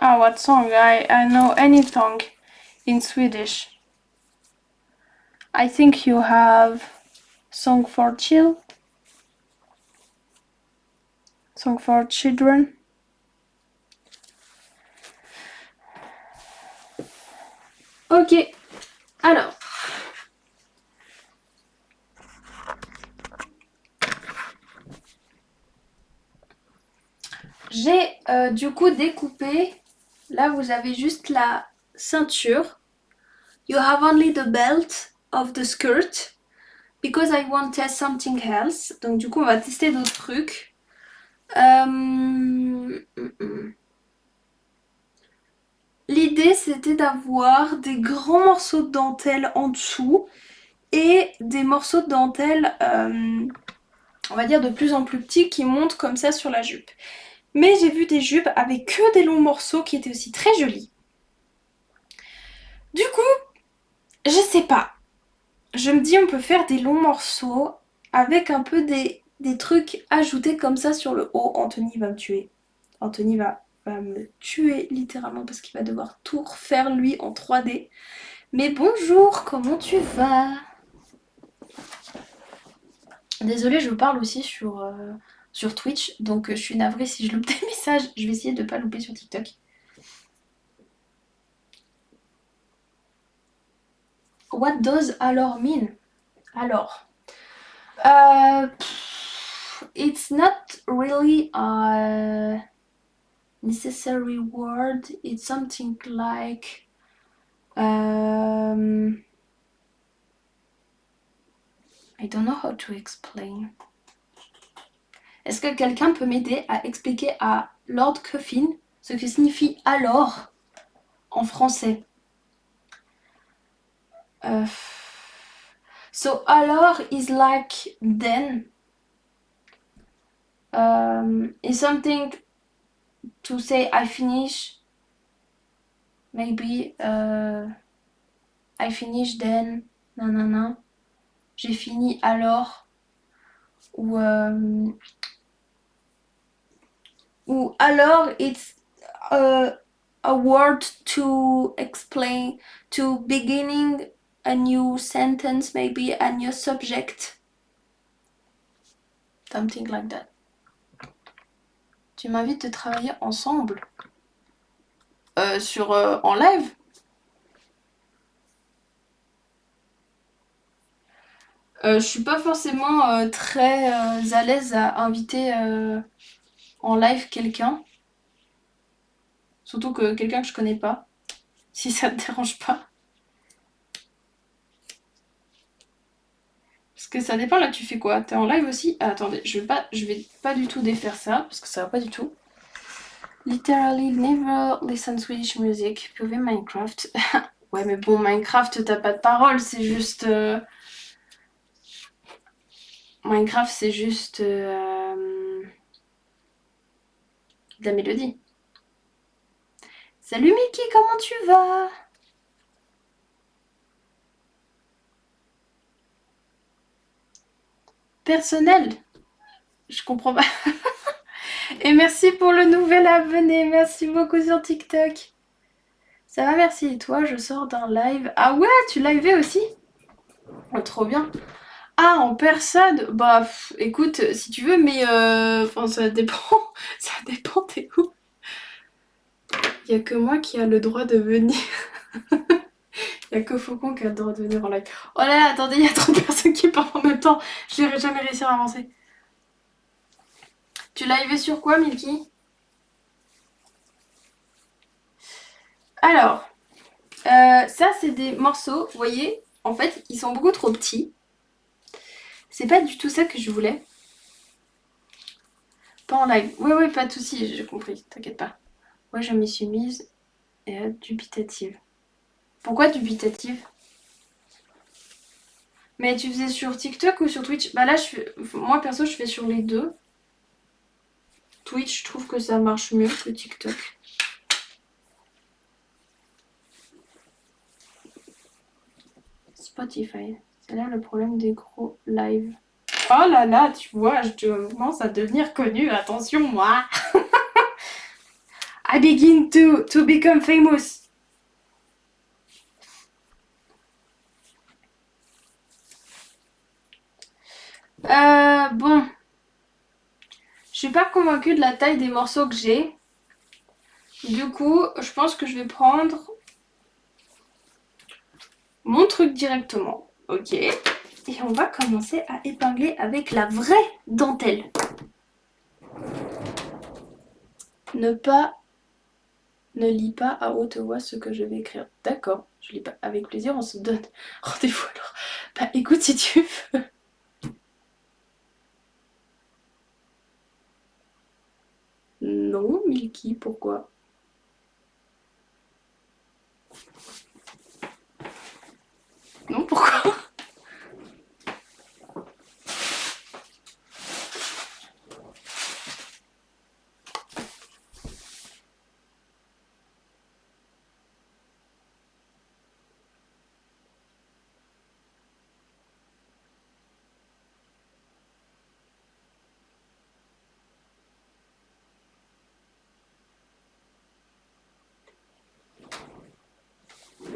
Ah, what song? I know any song in Swedish. I think you have Song for Chill, Song for Children. Ok, alors. J'ai du coup découpé. Là, vous avez juste la ceinture. You have only the belt of the skirt. Because I want to test something else. Donc du coup, on va tester d'autres trucs. L'idée, c'était d'avoir des grands morceaux de dentelle en dessous et des morceaux de dentelle, on va dire, de plus en plus petits qui montent comme ça sur la jupe. Mais j'ai vu des jupes avec que des longs morceaux qui étaient aussi très jolis. Du coup, je sais pas. Je me dis on peut faire des longs morceaux avec un peu des trucs ajoutés comme ça sur le haut. Anthony va me tuer. Anthony va me tuer littéralement parce qu'il va devoir tout refaire lui en 3D. Mais bonjour, comment tu vas? Désolée, je parle aussi sur Twitch, donc je suis navrée si je loupe des messages. Je vais essayer de pas louper sur TikTok. what does alors mean? Alors, it's not really a necessary word. It's something like I don't know how to explain. Est-ce que quelqu'un peut m'aider à expliquer à Lord Coffin ce que signifie alors en français? So alors is like then. Is something to say I finish. Maybe I finish then. Nanana. J'ai fini alors. Ou alors it's a word to explain, to beginning a new sentence, maybe a new subject. Something like that. Tu m'invites de travailler ensemble en live. Je suis pas forcément très à l'aise à inviter en live quelqu'un. Surtout que quelqu'un que je connais pas. Si ça te dérange pas. Parce que ça dépend, là tu fais quoi? T'es en live aussi? Ah, attendez, je vais pas du tout défaire ça, parce que ça va pas du tout. Literally never listen Swedish music. POV Minecraft. Ouais mais bon, Minecraft t'as pas de parole, c'est juste... Minecraft c'est juste... de la mélodie. Salut Mickey, comment tu vas? Personnel? Je comprends pas. Et merci pour le nouvel abonné, merci beaucoup sur TikTok. Ça va, merci. Et toi, je sors d'un live. Ah ouais, tu livais aussi? Oh, trop bien. Ah, en personne? Bah, écoute, si tu veux, mais enfin, ça dépend. Ça dépend, t'es où? Il y a que moi qui a le droit de venir. Il y a que Faucon qui a le droit de venir en live. Oh là là, attendez, il y a trop de personnes qui parlent en même temps. Je vais jamais réussir à avancer. Tu livais sur quoi, Milky? Alors, ça, c'est des morceaux, vous voyez, en fait, ils sont beaucoup trop petits. C'est pas du tout ça que je voulais. Pas en live. Oui, pas de soucis, j'ai compris, t'inquiète pas. Ouais, je m'y suis mise et dubitative. Pourquoi dubitative? Mais tu faisais sur TikTok ou sur Twitch? Bah là, moi perso, je fais sur les deux. Twitch, je trouve que ça marche mieux que TikTok. Spotify. C'est là le problème des gros lives. Oh là là, tu vois, je commence à devenir connue. Attention, moi. I begin to become famous. Bon. Je suis pas convaincue de la taille des morceaux que j'ai. Du coup, je pense que je vais prendre mon truc directement. Ok. Et on va commencer à épingler avec la vraie dentelle. Ne lis pas à haute voix ce que je vais écrire. D'accord, je lis pas. Avec plaisir, on se donne rendez-vous alors. Bah écoute si tu veux. Non, Milky, pourquoi? Non, pourquoi?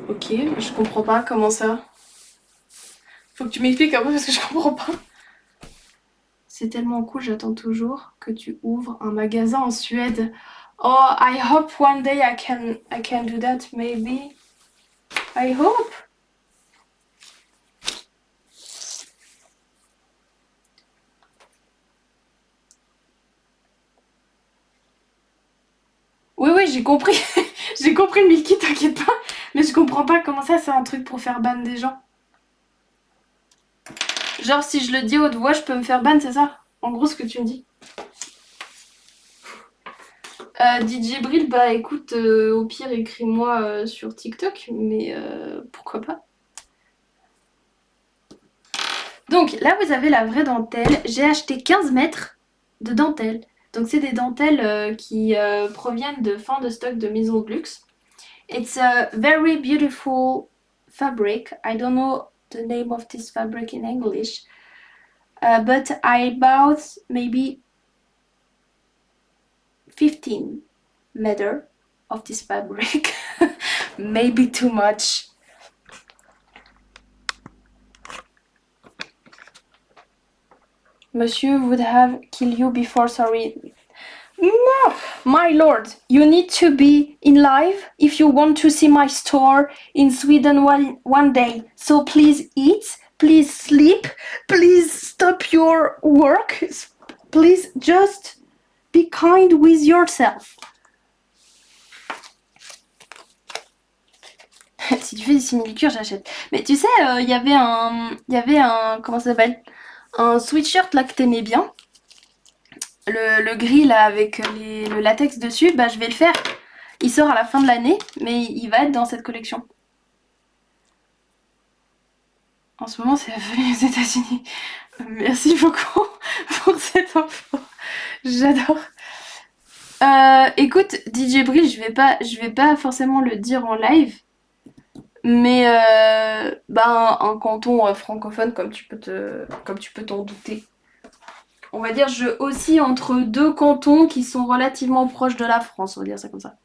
Ok, je comprends pas, comment ça? Faut que tu m'expliques un peu parce que je comprends pas. C'est tellement cool, j'attends toujours que tu ouvres un magasin en Suède. Oh, I hope one day I can do that, maybe. I hope. j'ai compris. J'ai compris, Milky, t'inquiète pas. Mais je comprends pas comment ça, c'est un truc pour faire ban des gens. Genre, si je le dis haute voix, je peux me faire ban, c'est ça? En gros, ce que tu me dis. DJ Bril, bah écoute, au pire, écris-moi sur TikTok, mais pourquoi pas. Donc là, vous avez la vraie dentelle. J'ai acheté 15 mètres de dentelle. Donc c'est des dentelles qui proviennent de fin de stock de Maison de Luxe. It's a very beautiful fabric. I don't know the name of this fabric in English. But I bought maybe 15 meter of this fabric. Maybe too much. Monsieur would have killed you before, sorry. No, my lord, you need to be in live if you want to see my store in Sweden one day. So please eat, please sleep, please stop your work, please just be kind with yourself. Si tu fais des simili-cures, j'achète. Mais tu sais, il y avait un, comment ça s'appelle? Un sweatshirt là que t'aimais bien. Le gris là avec le latex dessus, bah je vais le faire. Il sort à la fin de l'année, mais il va être dans cette collection. En ce moment, c'est la folie aux États-Unis. Merci beaucoup pour cette info. J'adore. Écoute, DJ Bril, je vais pas forcément le dire en live, mais un canton francophone comme tu peux t'en douter. On va dire je oscille entre deux cantons qui sont relativement proches de la France, on va dire ça comme ça.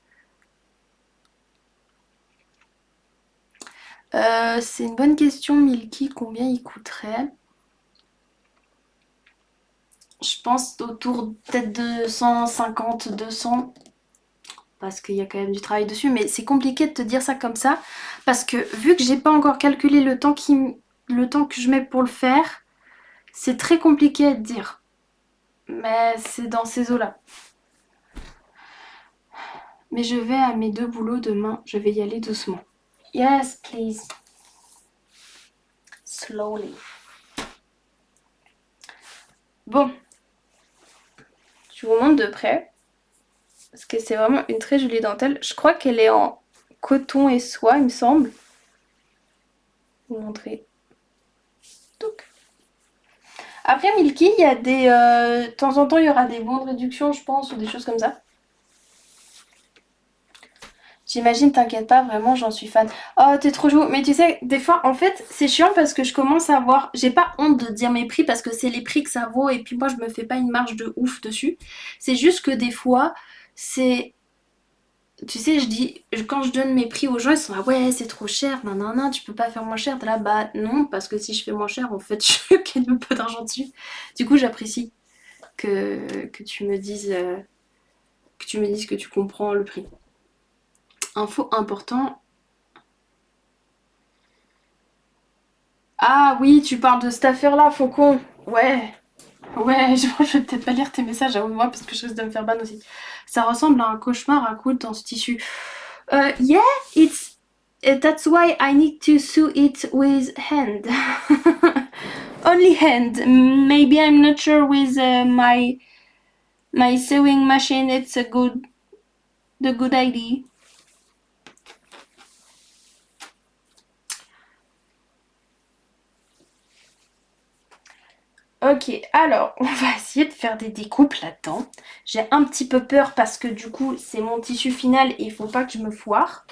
C'est une bonne question, Milky, combien il coûterait? Je pense autour peut-être de 150, 200, parce qu'il y a quand même du travail dessus, mais c'est compliqué de te dire ça comme ça, parce que vu que j'ai pas encore calculé le temps que je mets pour le faire, c'est très compliqué à te dire. Mais c'est dans ces eaux-là. Mais je vais à mes 2 boulots demain, je vais y aller doucement. Yes, please. Slowly. Bon. Je vous montre de près. Parce que c'est vraiment une très jolie dentelle. Je crois qu'elle est en coton et soie, il me semble. Je vais vous montrer. Donc. Après Milky, il y a des... de temps en temps, il y aura des bons de réduction, je pense, ou des choses comme ça. J'imagine, t'inquiète pas, vraiment, j'en suis fan. Oh, t'es trop chou. Mais tu sais, des fois, en fait, c'est chiant parce que je commence à voir... J'ai pas honte de dire mes prix parce que c'est les prix que ça vaut et puis moi, je me fais pas une marge de ouf dessus. C'est juste que des fois, c'est... Tu sais, quand je donne mes prix aux gens, ils sont là, ouais, c'est trop cher, nanana, tu peux pas faire moins cher. T'es là, bah non, parce que si je fais moins cher, en fait, je gagne un peu d'argent dessus. Du coup, j'apprécie que tu me dises que tu comprends le prix. Info important. Ah oui, tu parles de cette affaire-là, Faucon. Ouais. Ouais, je vais peut-être pas lire tes messages à moi parce que je risque de me faire ban aussi. Ça ressemble à un cauchemar à coudre dans ce tissu. Yeah, that's why I need to sew it with hand. Only hand. Maybe I'm not sure with my sewing machine. It's the good idea. Ok, alors on va essayer de faire des découpes là-dedans. J'ai un petit peu peur parce que du coup c'est mon tissu final et il faut pas que je me foire.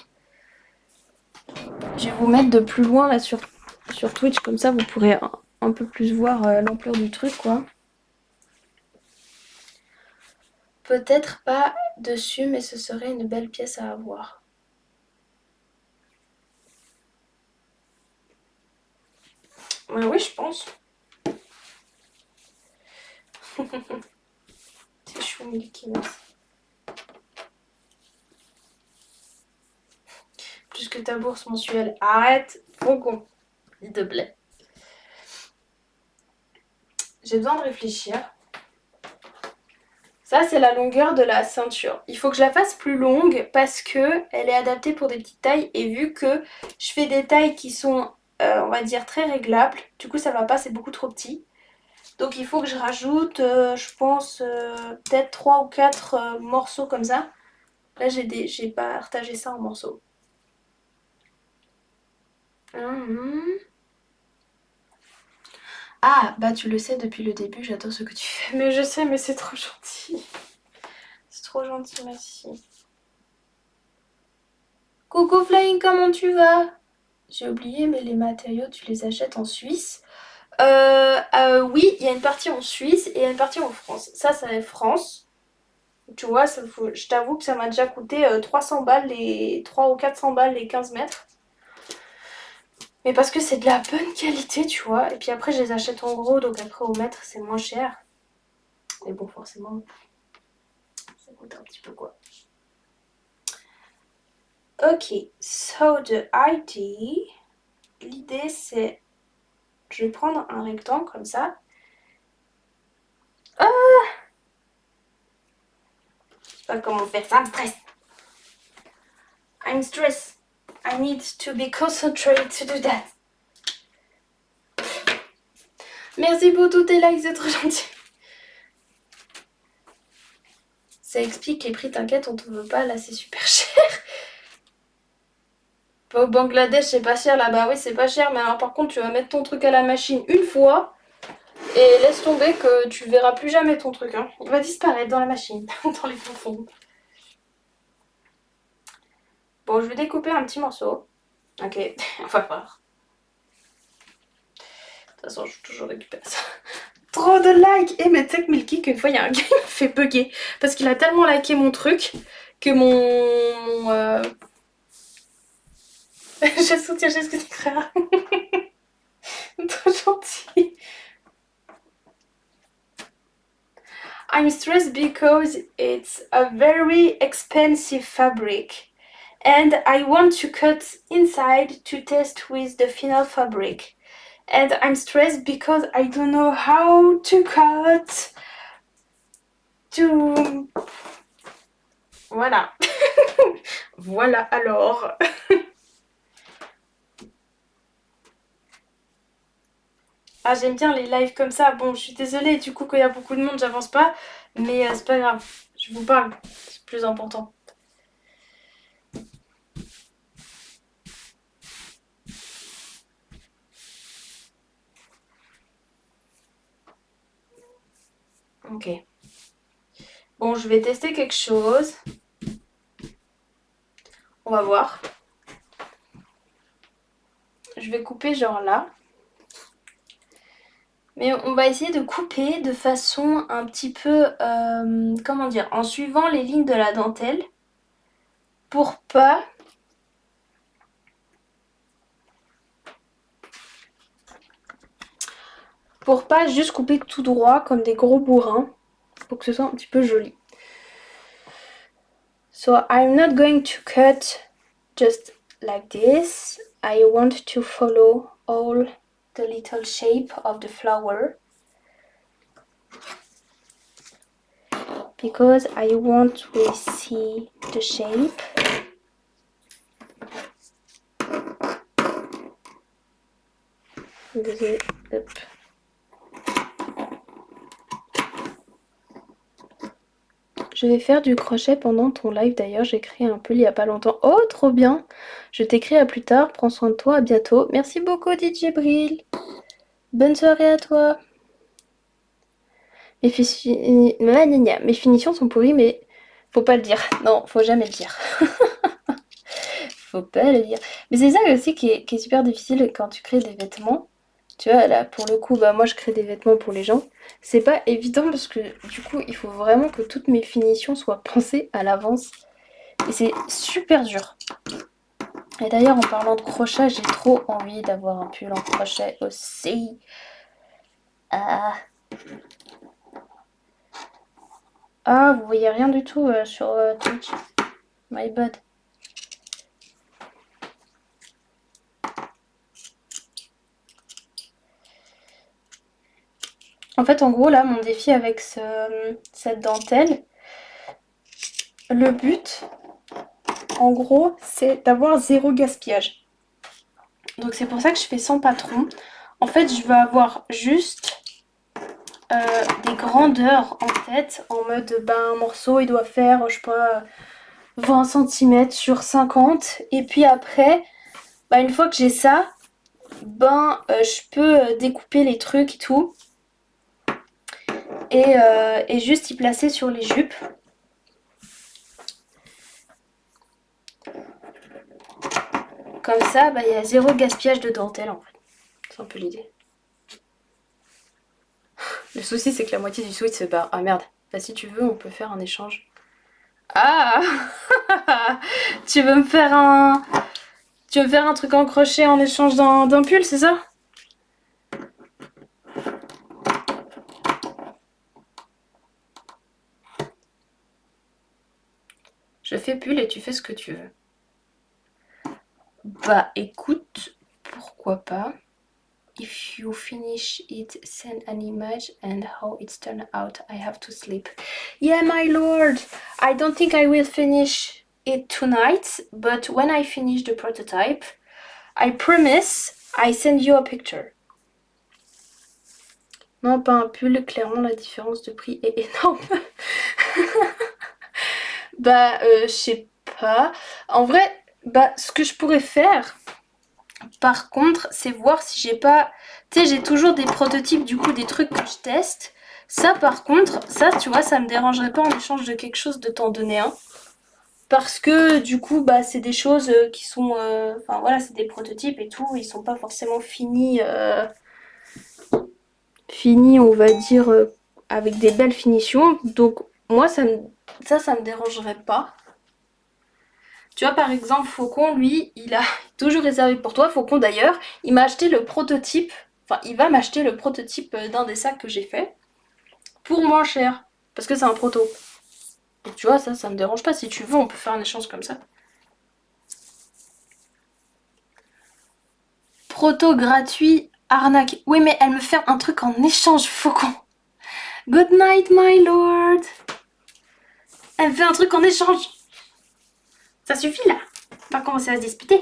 Je vais vous mettre de plus loin là sur Twitch, comme ça vous pourrez un peu plus voir l'ampleur du truc quoi. Peut-être pas dessus, mais ce serait une belle pièce à avoir. Ouais, oui, je pense. C'est chou, Milky, merci. Plus que ta bourse mensuelle. Arrête, Faucon, s'il te plaît. J'ai besoin de réfléchir. Ça, c'est la longueur de la ceinture. Il faut que je la fasse plus longue parce que elle est adaptée pour des petites tailles. Et vu que je fais des tailles qui sont, on va dire, très réglables, du coup, ça va pas, c'est beaucoup trop petit. Donc, il faut que je rajoute, je pense, peut-être 3 ou 4 morceaux comme ça. Là, j'ai partagé ça en morceaux. Ah, bah tu le sais depuis le début, j'adore ce que tu fais. Mais je sais, mais c'est trop gentil. C'est trop gentil, merci. Coucou Flying, comment tu vas? J'ai oublié, mais les matériaux, tu les achètes en Suisse? Oui, il y a une partie en Suisse et il y a une partie en France. Ça c'est France. Tu vois, je t'avoue que ça m'a déjà coûté 300 balles, les 300 ou 400 balles les 15 mètres. Mais parce que c'est de la bonne qualité, tu vois. Et puis après, je les achète en gros, donc après au mètre, c'est moins cher. Mais bon, forcément, ça coûte un petit peu quoi. Ok, so the idea, l'idée c'est, je vais prendre un rectangle comme ça. Ah, je sais pas comment faire, ça me stresse. I'm stressed. I need to be concentrated to do that. Merci pour tous tes likes, c'est trop gentil. Ça explique les prix, t'inquiète, on te veut pas, là c'est super cher. Au Bangladesh, c'est pas cher, là-bas, oui, c'est pas cher, mais alors par contre, tu vas mettre ton truc à la machine une fois et laisse tomber que tu verras plus jamais ton truc. Hein. Il va disparaître dans la machine, dans les fonds. Bon, je vais découper un petit morceau. Ok, on va voir. De toute façon, je vais toujours récupérer ça. Trop de likes! Et mais tu sais que Milky, qu'une fois, il y a un gars qui m'a fait bugger. Parce qu'il a tellement liké mon truc que mon... je soutiens juste ce que tu frère. Trop gentil. I'm stressed because it's a very expensive fabric. And I want to cut inside to test with the final fabric. And I'm stressed because I don't know how to cut. Voilà. Voilà alors. Ah, j'aime bien les lives comme ça. Bon, je suis désolée, du coup, quand il y a beaucoup de monde, j'avance pas. Mais c'est pas grave. Je vous parle. C'est plus important. Ok. Bon, je vais tester quelque chose. On va voir. Je vais couper genre là. Mais on va essayer de couper de façon un petit peu, comment dire, en suivant les lignes de la dentelle. Pour pas... Pour pas juste couper tout droit comme des gros bourrins. Pour que ce soit un petit peu joli. So I'm not going to cut just like this. I want to follow all the little shape of the flower. Because I want to see the shape. Hop. Je vais faire du crochet pendant ton live d'ailleurs, j'ai créé un pull il y a pas longtemps. Oh trop bien. Je t'écris à plus tard, prends soin de toi, à bientôt. Merci beaucoup DJ Bril. Bonne soirée à toi. Mes finitions sont pourries mais faut pas le dire. Non, faut jamais le dire. Faut pas le dire. Mais c'est ça aussi qui est super difficile quand tu crées des vêtements. Tu vois, là, pour le coup, bah moi, je crée des vêtements pour les gens. C'est pas évident parce que, du coup, il faut vraiment que toutes mes finitions soient pensées à l'avance. Et c'est super dur. Et d'ailleurs, en parlant de crochet, j'ai trop envie d'avoir un pull en crochet aussi. Ah, vous voyez rien du tout sur Twitch. My bad. En fait, en gros, là, mon défi avec cette dentelle, le but, en gros, c'est d'avoir 0 gaspillage. Donc c'est pour ça que je fais sans patron. En fait, je veux avoir juste des grandeurs en tête, en mode, un morceau, il doit faire, je sais pas, 20 cm sur 50. Et puis après, une fois que j'ai ça, je peux découper les trucs et tout. Et juste y placer sur les jupes. Comme ça, il y a 0 gaspillage de dentelle en fait. C'est un peu l'idée. Le souci, c'est que la moitié du sweat se barre. Ah merde. Bah si tu veux, on peut faire un échange. Ah Tu veux me faire un... Tu veux me faire un truc en crochet en échange d'un pull, c'est ça? Je fais pull et tu fais ce que tu veux. Bah écoute, pourquoi pas. If you finish it, send an image and how it's turned out. I have to sleep. Yeah, my lord. I don't think I will finish it tonight, but when I finish the prototype, I promise I send you a picture. Non, pas un pull. Clairement, la différence de prix est énorme. Je sais pas. En vrai, ce que je pourrais faire, par contre, c'est voir si j'ai pas... Tu sais, j'ai toujours des prototypes, du coup, des trucs que je teste. Ça, par contre, ça, tu vois, ça me dérangerait pas en échange de quelque chose de t'en donner un. Parce que, du coup, c'est des choses qui sont... Enfin, voilà, c'est des prototypes et tout. Ils sont pas forcément finis... finis, on va dire, avec des belles finitions. Donc, moi, ça me dérangerait pas. Tu vois, par exemple, Faucon, lui, il a toujours réservé pour toi. Faucon, d'ailleurs, il m'a acheté le prototype. Enfin, il va m'acheter le prototype d'un des sacs que j'ai fait. Pour moins cher. Parce que c'est un proto. Donc, tu vois, ça me dérange pas. Si tu veux, on peut faire un échange comme ça. Proto gratuit, arnaque. Oui, mais elle me fait un truc en échange, Faucon. Good night, my lord. Elle me fait un truc en échange. Ça suffit, là. On va commencer à se disputer.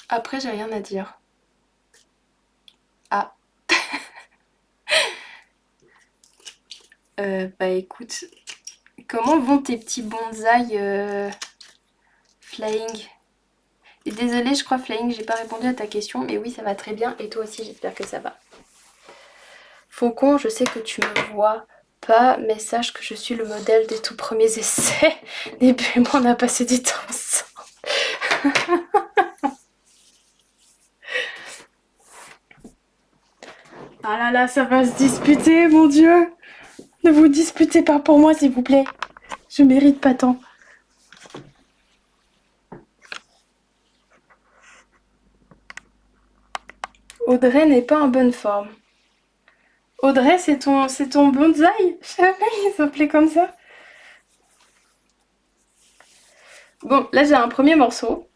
Après, j'ai rien à dire. Ah. Écoute, comment vont tes petits bonsaïs Flying? Et désolée, je crois Flying, j'ai pas répondu à ta question, mais oui, ça va très bien. Et toi aussi, j'espère que ça va. Faucon, je sais que tu me vois pas, mais sache que je suis le modèle des tout premiers essais. Et puis, on a passé du temps ensemble. Ah là là, ça va se disputer, mon Dieu. Ne vous disputez pas pour moi, s'il vous plaît. Je mérite pas tant. Audrey n'est pas en bonne forme. Audrey, c'est ton bonsaï? Je savais pas qu'il s'appelait comme ça. Bon, là j'ai un premier morceau.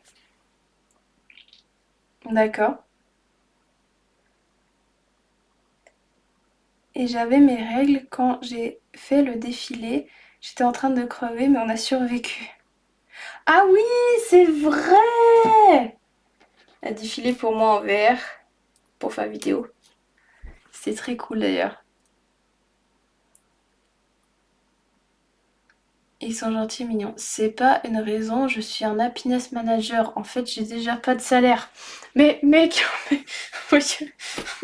D'accord. Et j'avais mes règles quand j'ai fait le défilé. J'étais en train de crever, mais on a survécu. Ah oui, c'est vrai! Un défilé pour moi en VR, pour faire vidéo. C'était très cool d'ailleurs. Ils sont gentils et mignons. C'est pas une raison, je suis un happiness manager. En fait, j'ai déjà pas de salaire. Mais mec, je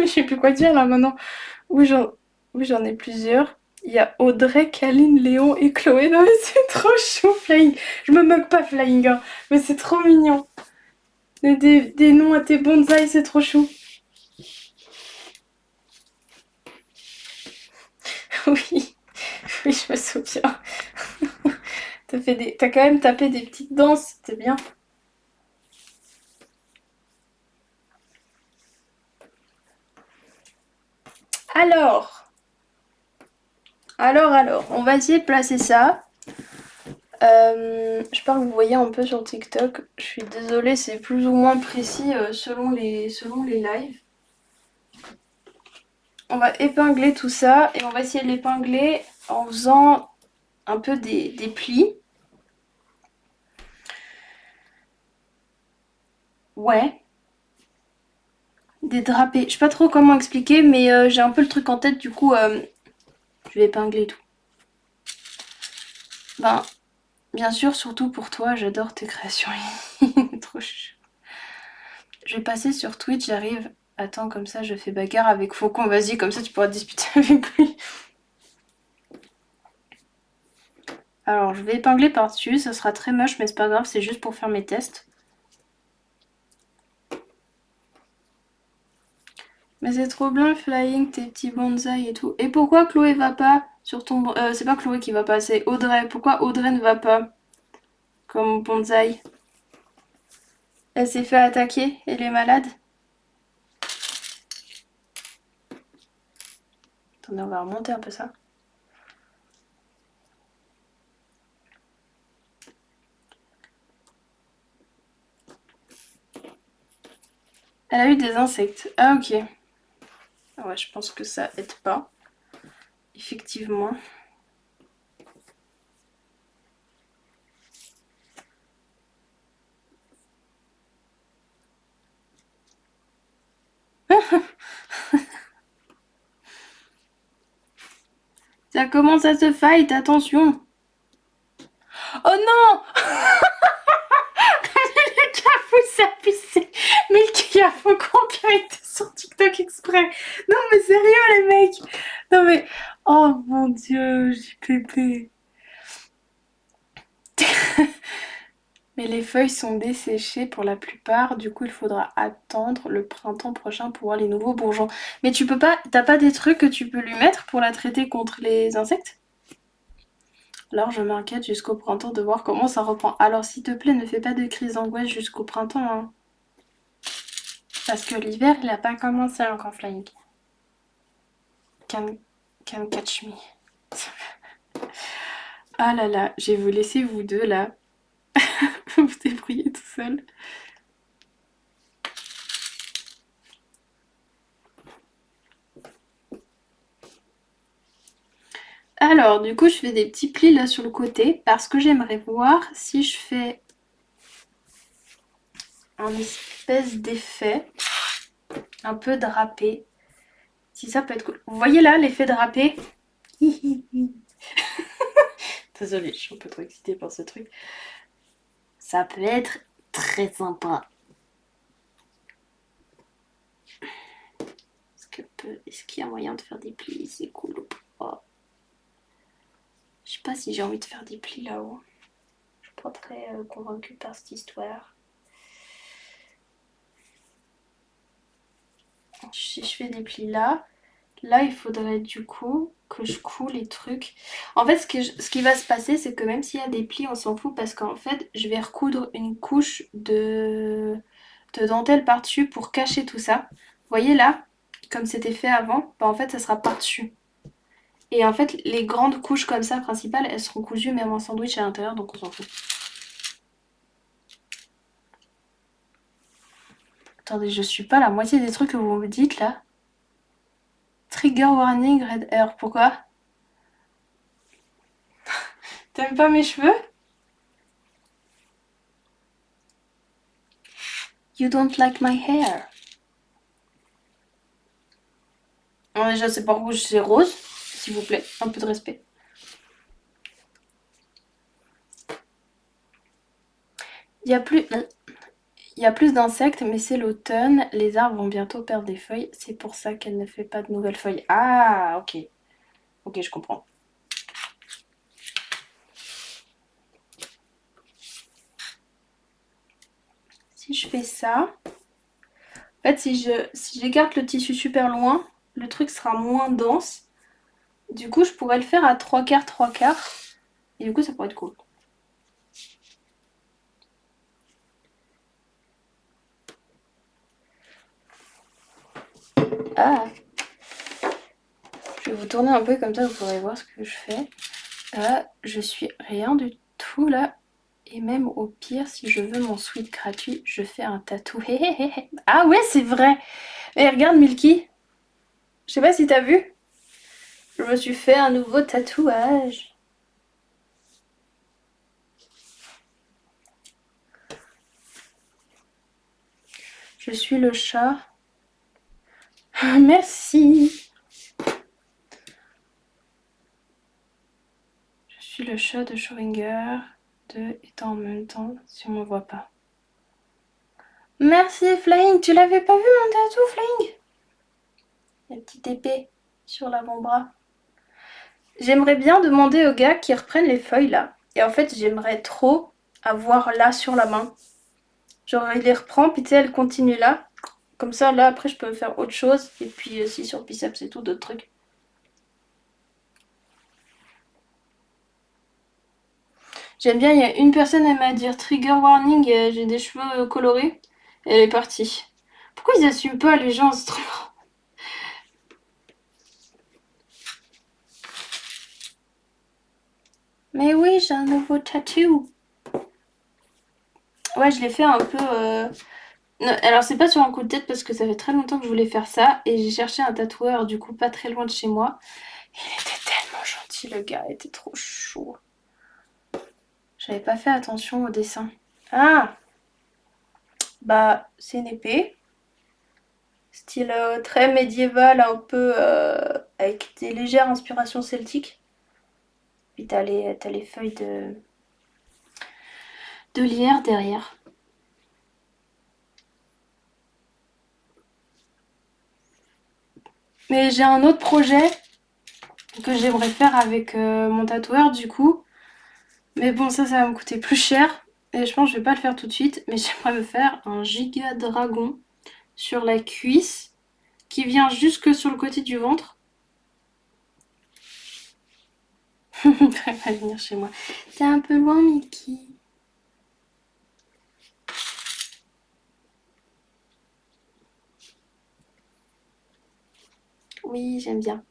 sais plus quoi dire là maintenant. Oui, j'en ai plusieurs. Il y a Audrey, Kaline, Léon et Chloé. Non mais c'est trop chou, Flying. Je me moque pas, Flying, hein, mais c'est trop mignon. Des noms à tes bonsaïs, c'est trop chou. Oui, oui, je me souviens. T'as quand même tapé des petites danses, c'était bien. Alors, on va essayer de placer ça. Je parle, vous voyez un peu sur TikTok. Je suis désolée, c'est plus ou moins précis selon les lives. On va épingler tout ça et on va essayer de l'épingler en faisant un peu des plis. Ouais. Des drapés. Je sais pas trop comment expliquer, mais j'ai un peu le truc en tête, du coup, je vais épingler tout. Ben, bien sûr, surtout pour toi, j'adore tes créations. Trop chou. Je vais passer sur Twitch, j'arrive. Attends, comme ça, je fais bagarre avec Faucon. Vas-y, comme ça, tu pourras te disputer avec lui. Alors, je vais épingler par-dessus. Ça sera très moche, mais c'est pas grave, c'est juste pour faire mes tests. Mais c'est trop bien, Flying, tes petits bonsaïs et tout. Et pourquoi Chloé va pas sur ton... c'est pas Chloé qui va pas, c'est Audrey. Pourquoi Audrey ne va pas comme bonsaï? Elle s'est fait attaquer, elle est malade. Attendez, on va remonter un peu ça. Elle a eu des insectes. Ah ok. Ouais, je pense que ça aide pas. Effectivement. Ça commence à se fight, attention. Oh non. Le cafou s'est pissé. Mais qui a Faucon qui a été sur TikTok exprès. Non mais sérieux les mecs. Non mais... Oh mon dieu, JPP. Mais les feuilles sont desséchées pour la plupart, du coup il faudra attendre le printemps prochain pour voir les nouveaux bourgeons. Mais tu peux pas, t'as pas des trucs que tu peux lui mettre pour la traiter contre les insectes? Alors je m'inquiète jusqu'au printemps de voir comment ça reprend. Alors s'il te plaît, ne fais pas de crise d'angoisse jusqu'au printemps, hein. Parce que l'hiver, il a pas commencé encore, Flying. Can catch me. Ah là là, je vais vous laisser vous deux là. Vous vous débrouillez tout seul. Alors, du coup, je fais des petits plis là sur le côté parce que j'aimerais voir si je fais un espèce d'effet un peu drapé. Si ça peut être cool. Vous voyez là l'effet drapé? Désolée, je suis un peu trop excitée par ce truc. Ça peut être très sympa. Est-ce qu'il y a moyen de faire des plis? C'est cool ou pas? Je sais pas si j'ai envie de faire des plis là-haut. Je suis pas très convaincue par cette histoire. Si je fais des plis là, il faudrait du coup que je coule les trucs. En fait, ce qui va se passer, c'est que même s'il y a des plis, on s'en fout parce qu'en fait, je vais recoudre une couche de dentelle par-dessus pour cacher tout ça. Vous voyez là, comme c'était fait avant, bah en fait, ça sera par-dessus. Et en fait, les grandes couches comme ça, principales, elles seront cousues même en sandwich à l'intérieur, donc on s'en fout. Attendez, je suis pas la moitié des trucs que vous me dites là. Trigger warning, red hair, pourquoi? T'aimes pas mes cheveux? You don't like my hair. Non, déjà, c'est pas rouge, c'est rose. S'il vous plaît, un peu de respect. Il y a plus d'insectes, mais c'est l'automne. Les arbres vont bientôt perdre des feuilles. C'est pour ça qu'elle ne fait pas de nouvelles feuilles. Ah, ok. Ok, je comprends. si je fais ça, en fait, si j'écarte le tissu super loin, le truc sera moins dense. Du coup, je pourrais le faire à 3/4, 3/4. Et du coup, ça pourrait être cool. Ah! Je vais vous tourner un peu comme ça, vous pourrez voir ce que je fais. Je suis rien du tout là. Et même au pire, si je veux mon sweat gratuit, je fais un tatou. Ah ouais, c'est vrai! Mais regarde Milky. Je sais pas si t'as vu. Je me suis fait un nouveau tatouage. Je suis le chat. Merci. Je suis le chat de Schrödinger. De étant en même temps si on me voit pas. Merci Flying. Tu l'avais pas vu mon tatou Flying? La petite épée sur l'avant-bras. J'aimerais bien demander aux gars qui reprennent les feuilles là. Et en fait, j'aimerais trop avoir là sur la main. Genre, il les reprend, puis tu sais, elle continue là. Comme ça, là, après, je peux faire autre chose. Et puis, si sur biceps et tout, d'autres trucs. J'aime bien, il y a une personne, elle m'a dit trigger warning, j'ai des cheveux colorés. Et elle est partie. Pourquoi ils assument pas les gens, c'est trop marrant. Mais oui, j'ai un nouveau tattoo. Ouais, je l'ai fait un peu... Non, alors c'est pas sur un coup de tête parce que ça fait très longtemps que je voulais faire ça. Et j'ai cherché un tatoueur du coup pas très loin de chez moi. Il était tellement gentil le gars, il était trop chaud. J'avais pas fait attention au dessin. Ah! Bah c'est une épée. Style très médiéval, un peu avec des légères inspirations celtiques. Puis t'as les feuilles de lierre derrière. Mais j'ai un autre projet que j'aimerais faire avec mon tatoueur du coup. Mais bon, ça va me coûter plus cher. Et je pense que je vais pas le faire tout de suite. Mais j'aimerais me faire un giga dragon sur la cuisse qui vient jusque sur le côté du ventre. Elle va venir chez moi. T'es un peu loin, Mickey. Oui, j'aime bien.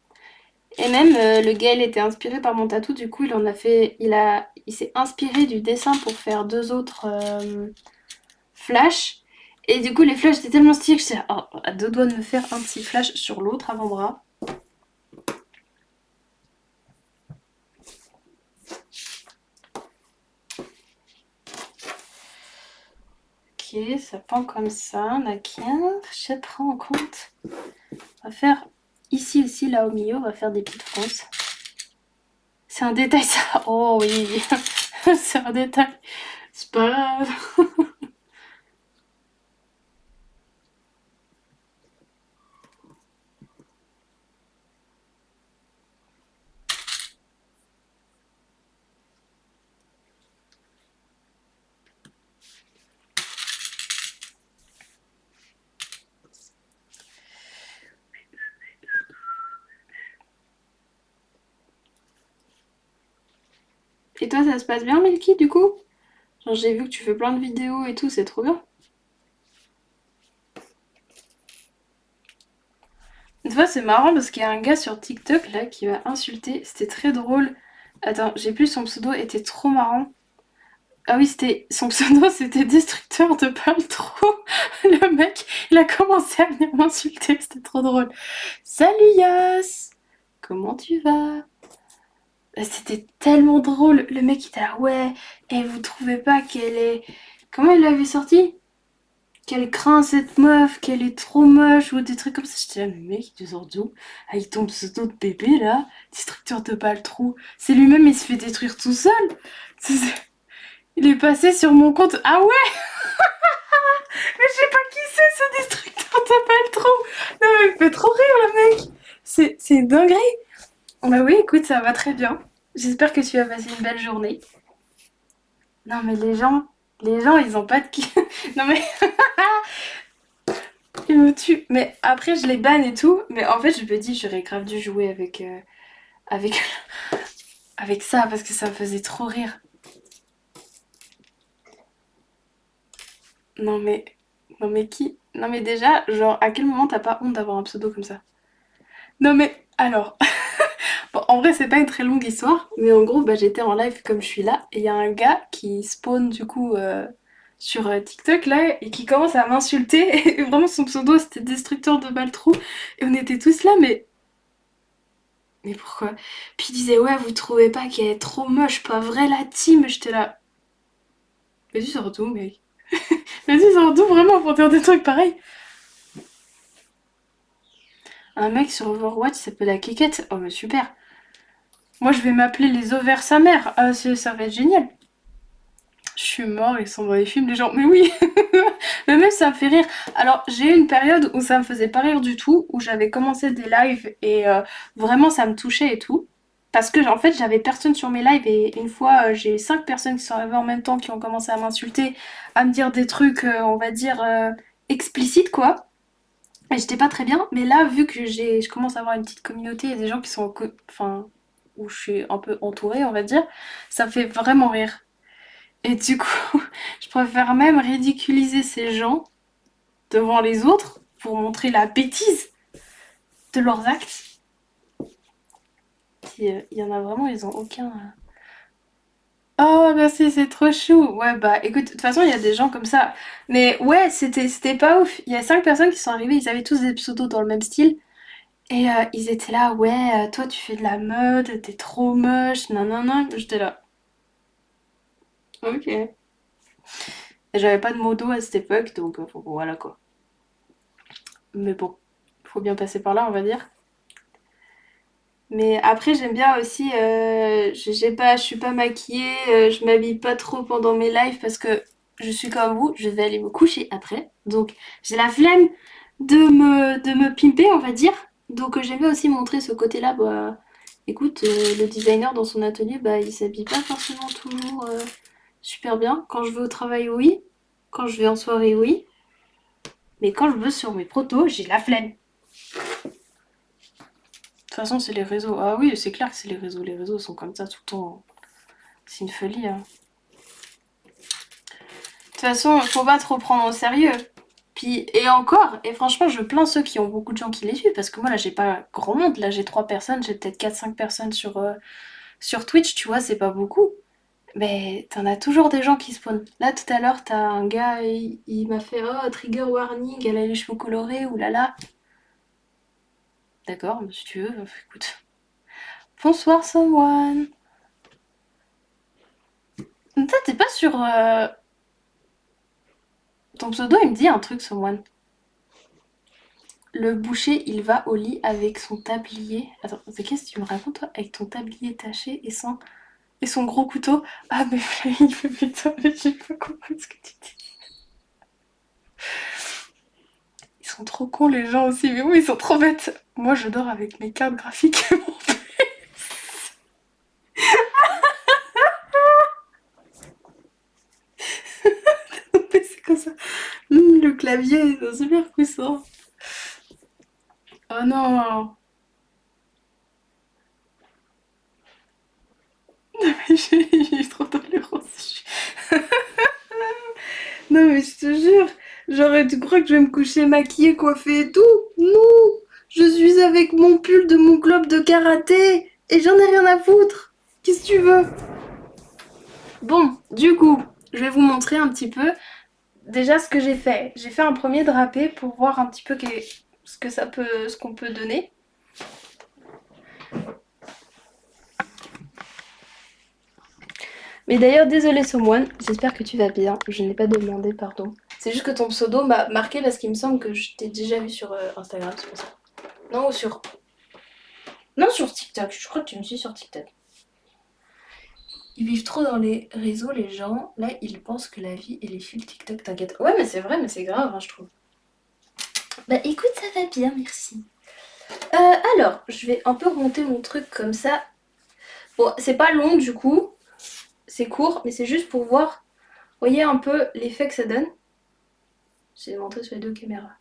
Et même le gars, il était inspiré par mon tatou. Du coup, il en a fait. Il s'est inspiré du dessin pour faire deux autres flash. Et du coup, les flashs étaient tellement stylés que j'étais à deux doigts de me faire un petit flash sur l'autre avant-bras. Ok, ça pend comme ça. D'accord, je prends en compte. On va faire ici aussi, là au milieu, on va faire des petites fronces. C'est un détail ça. Oh oui, c'est un détail. C'est pas grave. Et toi, ça se passe bien, Milky, du coup? Genre, j'ai vu que tu fais plein de vidéos et tout, c'est trop bien. Une fois, c'est marrant parce qu'il y a un gars sur TikTok là qui m'a insulté. C'était très drôle. Attends, j'ai plus son pseudo, était trop marrant. Ah oui, c'était son pseudo, c'était Destructeur de Paltrow. Le mec, il a commencé à venir m'insulter, c'était trop drôle. Salut Yas, comment tu vas? C'était tellement drôle. Le mec il était là, ouais, et vous trouvez pas qu'elle est... Comment il l'avait sorti? Qu'elle craint cette meuf, qu'elle est trop moche ou des trucs comme ça. J'étais là, mais mec, il te sort d'où? Avec ton pseudo de bébé là, Destructeur de Paltrow. C'est lui-même, il se fait détruire tout seul. Il est passé sur mon compte. Ah ouais? Mais je sais pas qui c'est ce Destructeur de Paltrow. Non mais il me fait trop rire le mec. C'est une dinguerie. Bah oui, écoute, ça va très bien. J'espère que tu as passé une belle journée. Non mais les gens, Les gens, ils ont pas de Non mais, ils me tuent. Mais après, je les banne et tout. Mais en fait, je me dis, j'aurais grave dû jouer avec, avec ça parce que ça me faisait trop rire. Non mais, non mais qui? Non mais déjà, genre, à quel moment t'as pas honte d'avoir un pseudo comme ça? Non mais, alors, bon, en vrai, c'est pas une très longue histoire, mais en gros, bah, j'étais en live comme je suis là, et il y a un gars qui spawn du coup sur TikTok là, et qui commence à m'insulter, et vraiment son pseudo c'était Destructeur de Baltrou, et on était tous là, mais pourquoi? Puis il disait, ouais, vous trouvez pas qu'elle est trop moche, pas vrai la team? J'étais là, vas-y, sors d'où, mec? Vas-y, sors d'où vraiment pour dire des trucs pareils? Un mec sur Overwatch il s'appelle la Kékette, oh mais super! Moi je vais m'appeler les ovaires sa mère, ah, ça va être génial! Je suis mort, ils sont dans les films, les gens. Mais oui. Mais même ça me fait rire. Alors j'ai eu une période où ça me faisait pas rire du tout, où j'avais commencé des lives et vraiment ça me touchait et tout. Parce que en fait j'avais personne sur mes lives et une fois j'ai 5 personnes qui sont arrivées en même temps qui ont commencé à m'insulter, à me dire des trucs, on va dire, explicites quoi. Et j'étais pas très bien. Mais là vu que je commence à avoir une petite communauté et des gens qui sont... Enfin, où je suis un peu entourée on va dire, ça me fait vraiment rire. Et du coup, je préfère même ridiculiser ces gens devant les autres pour montrer la bêtise de leurs actes. Puis il y en a vraiment, ils ont aucun. Oh merci, c'est trop chou. Ouais bah écoute, de toute façon il y a des gens comme ça. Mais ouais, c'était pas ouf. Il y a 5 personnes qui sont arrivées, ils avaient tous des pseudos dans le même style. Et ils étaient là, ouais, toi tu fais de la mode, t'es trop moche, nan nan nan. J'étais là, ok. Et j'avais pas de modo à cette époque, donc voilà quoi. Mais bon, faut bien passer par là, on va dire. Mais après, j'aime bien aussi, je suis pas maquillée, je m'habille pas trop pendant mes lives parce que je suis comme vous, je vais aller me coucher après. Donc, j'ai la flemme de me pimper, on va dire. Donc, j'aime bien aussi montrer ce côté-là. Bah, écoute, le designer dans son atelier, bah, il s'habille pas forcément toujours super bien. Quand je vais au travail, oui. Quand je vais en soirée, oui. Mais quand je veux sur mes protos, j'ai la flemme. De toute façon, c'est les réseaux. Ah oui, c'est clair que c'est les réseaux. Les réseaux sont comme ça tout le temps. C'est une folie. Hein. De toute façon, faut pas trop prendre au sérieux. Puis, et encore, et franchement, je plains ceux qui ont beaucoup de gens qui les suivent. Parce que moi, là, j'ai pas grand monde. Là, j'ai 3 personnes. J'ai peut-être 4-5 personnes sur Twitch. Tu vois, c'est pas beaucoup. Mais t'en as toujours des gens qui spawnent. Là, tout à l'heure, t'as un gars, il m'a fait oh, trigger warning, elle a les cheveux colorés, oulala. D'accord, si tu veux, écoute. Bonsoir, someone. Toi, t'es pas sur. Ton pseudo, il me dit un truc, someone. Le boucher, il va au lit avec son tablier. Attends, qu'est-ce que tu me racontes, toi? Avec ton tablier taché et son gros couteau. Ah, mais il fait putain, mais j'ai pas compris ce que tu dis. Ils sont trop cons, les gens aussi. Mais oui, ils sont trop bêtes. Moi, je dors avec mes cartes graphiques. C'est comme ça. Le clavier, c'est un super puissant. Oh non. J'ai trop tolérance. Non mais je te jure, genre tu crois que je vais me coucher maquillée, coiffée et tout? Non, je suis avec mon pull de mon club de karaté et j'en ai rien à foutre. Qu'est-ce que tu veux? Bon, du coup, je vais vous montrer un petit peu déjà ce que j'ai fait. J'ai fait un premier drapé pour voir un petit peu ce qu'on peut donner. Mais d'ailleurs, désolé Someone, j'espère que tu vas bien. Je n'ai pas demandé pardon. C'est juste que ton pseudo m'a marqué parce qu'il me semble que je t'ai déjà vu sur Instagram, c'est pour ça. Non, ou sur... Non, sur TikTok. Je crois que tu me suis sur TikTok. Ils vivent trop dans les réseaux, les gens. Là, ils pensent que la vie, elle est fil TikTok, t'inquiète. Ouais, mais c'est vrai, mais c'est grave, hein, je trouve. Bah écoute, ça va bien, merci. Alors, je vais un peu remonter mon truc comme ça. Bon, c'est pas long du coup. C'est court, mais c'est juste pour voir voyez un peu l'effet que ça donne? J'ai vais montrer sur les 2 caméras.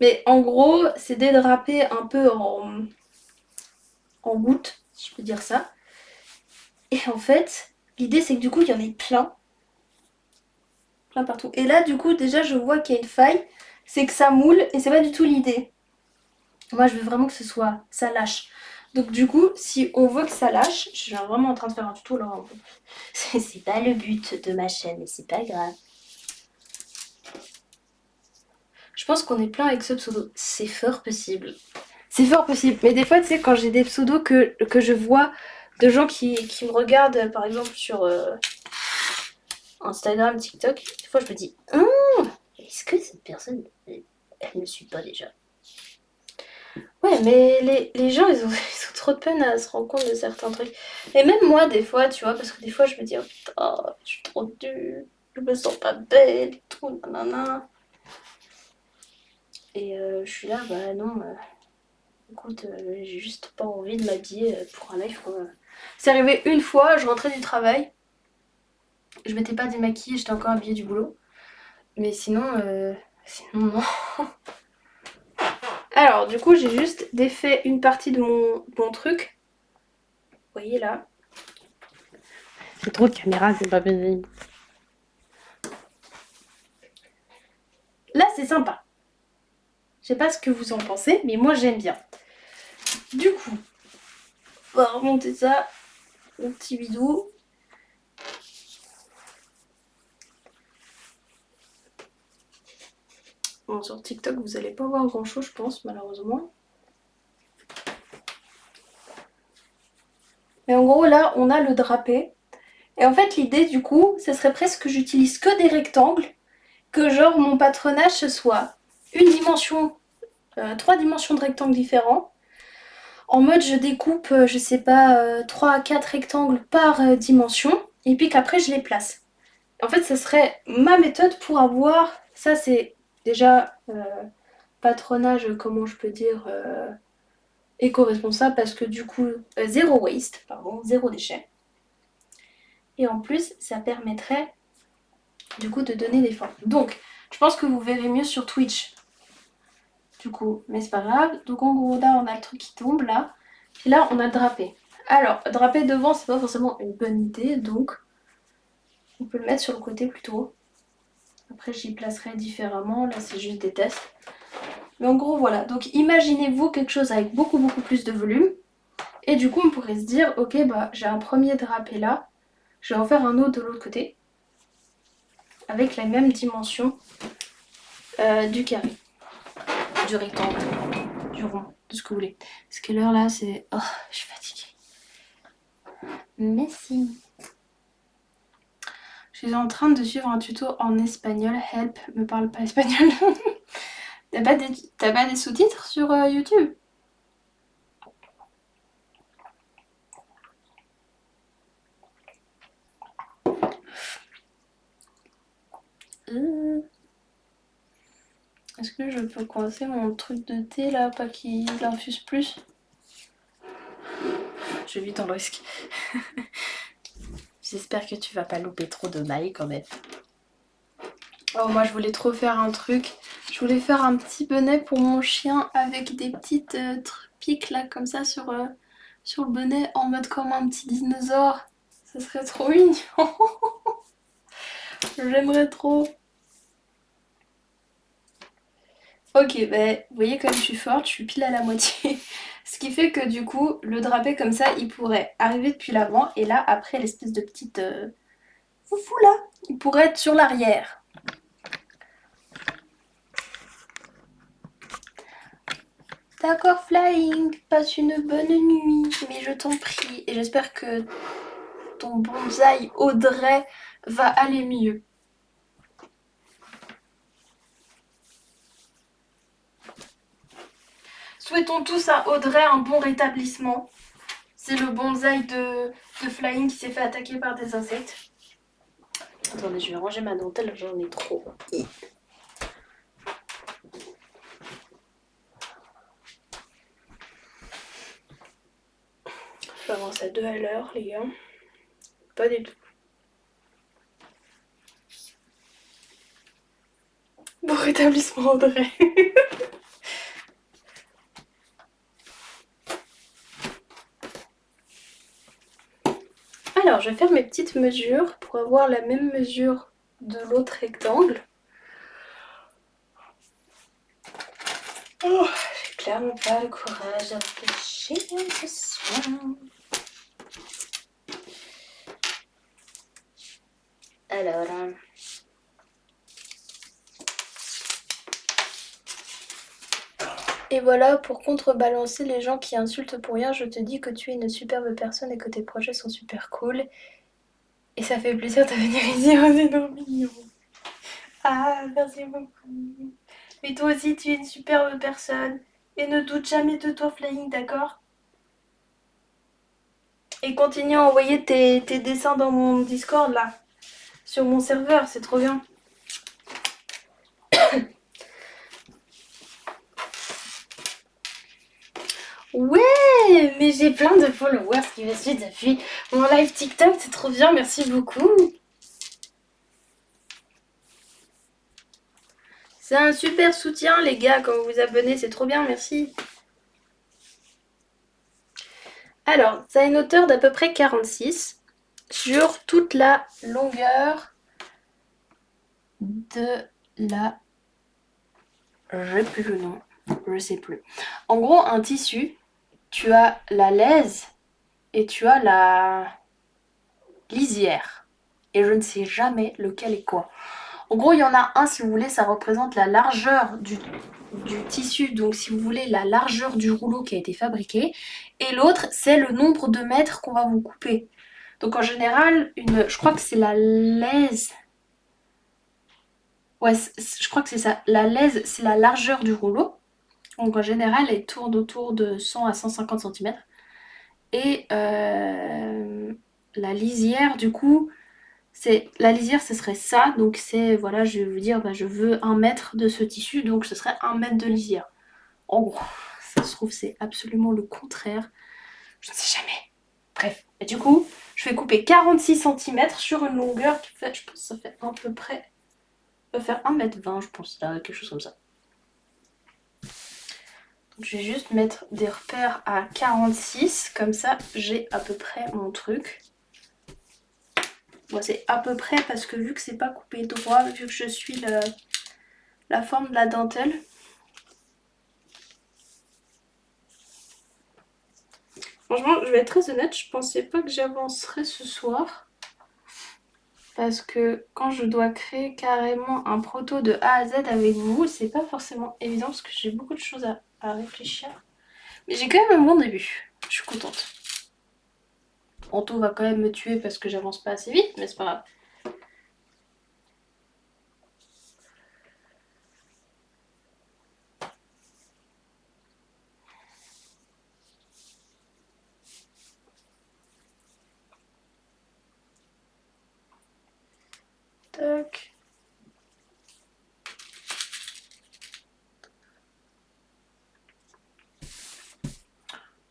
Mais en gros, c'est dédrapé un peu en gouttes, si je peux dire ça. Et en fait, l'idée c'est que du coup, il y en ait plein. Plein partout. Et là, du coup, déjà, je vois qu'il y a une faille. C'est que ça moule et c'est pas du tout l'idée. Moi, je veux vraiment que ça lâche. Donc du coup, si on veut que ça lâche, je suis vraiment en train de faire un tuto là. C'est pas le but de ma chaîne, mais c'est pas grave. Je pense qu'on est plein avec ce pseudo. C'est fort possible. C'est fort possible. Mais des fois, tu sais, quand j'ai des pseudos que je vois de gens qui me regardent, par exemple, sur Instagram, TikTok, des fois, je me dis, est-ce que cette personne, elle ne suit pas déjà? Ouais, mais les gens, ils ont trop de peine à se rendre compte de certains trucs. Et même moi, des fois, tu vois, parce que des fois, je me dis, oh putain, je suis trop nulle, je me sens pas belle, tout, nanana. Et je suis là, bah non, écoute, j'ai juste pas envie de m'habiller pour un live, quoi. C'est arrivé une fois, je rentrais du travail, je m'étais pas démaquillée, j'étais encore habillée du boulot. Mais sinon non. Alors, du coup, j'ai juste défait une partie de mon truc. Vous voyez là. C'est trop de caméra, c'est pas possible. Là, c'est sympa. Je sais pas ce que vous en pensez, mais moi, j'aime bien. Du coup, on va remonter ça au petit bidou. Bon, sur TikTok, vous allez pas voir grand chose, je pense, malheureusement. Mais en gros, là, on a le drapé. Et en fait, l'idée, du coup, ce serait presque que j'utilise que des rectangles. Que genre, mon patronage, ce soit une dimension, 3 dimensions de rectangles différents. En mode, je découpe, je sais pas, 3 à 4 rectangles par dimension. Et puis qu'après, je les place. En fait, ce serait ma méthode pour avoir... Ça, c'est déjà patronage, comment je peux dire, éco-responsable. Parce que du coup, zéro waste, pardon, zéro déchet. Et en plus, ça permettrait du coup de donner des formes. Donc, je pense que vous verrez mieux sur Twitch. Du coup, mais c'est pas grave. Donc en gros, là, on a le truc qui tombe, là. Puis là, on a le drapé. Alors, draper devant, c'est pas forcément une bonne idée, donc on peut le mettre sur le côté plutôt. Après, j'y placerai différemment. Là, c'est juste des tests. Mais en gros, voilà. Donc, imaginez-vous quelque chose avec beaucoup, beaucoup plus de volume. Et du coup, on pourrait se dire, ok, bah, j'ai un premier drapé là. Je vais en faire un autre de l'autre côté. Avec la même dimension du carré. Du rectangle. Du rond. De ce que vous voulez. Parce que l'heure là, c'est... Oh, je suis fatiguée. Merci. Je suis en train de suivre un tuto en espagnol. Help, me parle pas espagnol. T'as pas des sous-titres sur YouTube? Est-ce que je peux coincer mon truc de thé là, pas qu'il infuse plus? Je vais vite en risque. J'espère que tu vas pas louper trop de mailles quand même. Oh, moi je voulais trop faire un truc. Je voulais faire un petit bonnet pour mon chien avec des petites pics là comme ça sur le bonnet en mode comme un petit dinosaure. Ça serait trop mignon. J'aimerais trop. Ok, bah, vous voyez comme je suis forte, je suis pile à la moitié. Ce qui fait que du coup, le drapé comme ça, il pourrait arriver depuis l'avant. Et là, après, l'espèce de petite foufou là, il pourrait être sur l'arrière. D'accord, Flying, passe une bonne nuit, mais je t'en prie. Et j'espère que ton bonsaï Audrey va aller mieux. Souhaitons tous à Audrey un bon rétablissement. C'est le bonsaï de Flying qui s'est fait attaquer par des insectes. Attendez, je vais ranger ma dentelle, j'en ai trop. J'avance à 2 à l'heure, les gars. Pas du tout. Bon rétablissement Audrey. Alors, je vais faire mes petites mesures pour avoir la même mesure de l'autre rectangle. Oh, j'ai clairement pas le courage de réfléchir ce soir. Alors, et voilà, pour contrebalancer les gens qui insultent pour rien, je te dis que tu es une superbe personne et que tes projets sont super cool. Et ça fait plaisir de venir ici, oh, c'est trop mignon. Ah, merci beaucoup. Mais toi aussi, tu es une superbe personne. Et ne doute jamais de toi, Flying, d'accord? Et continue à envoyer tes dessins dans mon Discord, là. Sur mon serveur, c'est trop bien. Ouais, mais j'ai plein de followers qui me suivent depuis mon live TikTok, c'est trop bien, merci beaucoup. C'est un super soutien, les gars, quand vous vous abonnez, c'est trop bien, merci. Alors, ça a une hauteur d'à peu près 46 sur toute la longueur de la... J'ai plus le nom, je sais plus. En gros, un tissu, tu as la laise et tu as la lisière. Et je ne sais jamais lequel est quoi. En gros, il y en a un, si vous voulez, ça représente la largeur du tissu, donc si vous voulez, la largeur du rouleau qui a été fabriqué. Et l'autre, c'est le nombre de mètres qu'on va vous couper. Donc en général, je crois que c'est la laise. Ouais, je crois que c'est ça. La laise, c'est la largeur du rouleau. Donc en général, elle tourne autour de 100 à 150 cm. Et la lisière, du coup, la lisière, ce serait ça. Donc c'est, voilà, je vais vous dire, bah, je veux 1 mètre de ce tissu, donc ce serait 1 mètre de lisière. En gros, ça se trouve, c'est absolument le contraire. Je ne sais jamais. Bref, et du coup, je vais couper 46 cm sur une longueur qui fait, je pense que ça fait à peu près, ça va faire 1,20 m, je pense, là, quelque chose comme ça. Donc je vais juste mettre des repères à 46, comme ça j'ai à peu près mon truc. Bon, c'est à peu près parce que vu que c'est pas coupé droit, vu que je suis la forme de la dentelle. Franchement, je vais être très honnête, je pensais pas que j'avancerais ce soir. Parce que quand je dois créer carrément un proto de A à Z avec vous, c'est pas forcément évident parce que j'ai beaucoup de choses à réfléchir. Mais j'ai quand même un bon début, je suis contente. Anto va quand même me tuer parce que j'avance pas assez vite, mais c'est pas grave. Tac.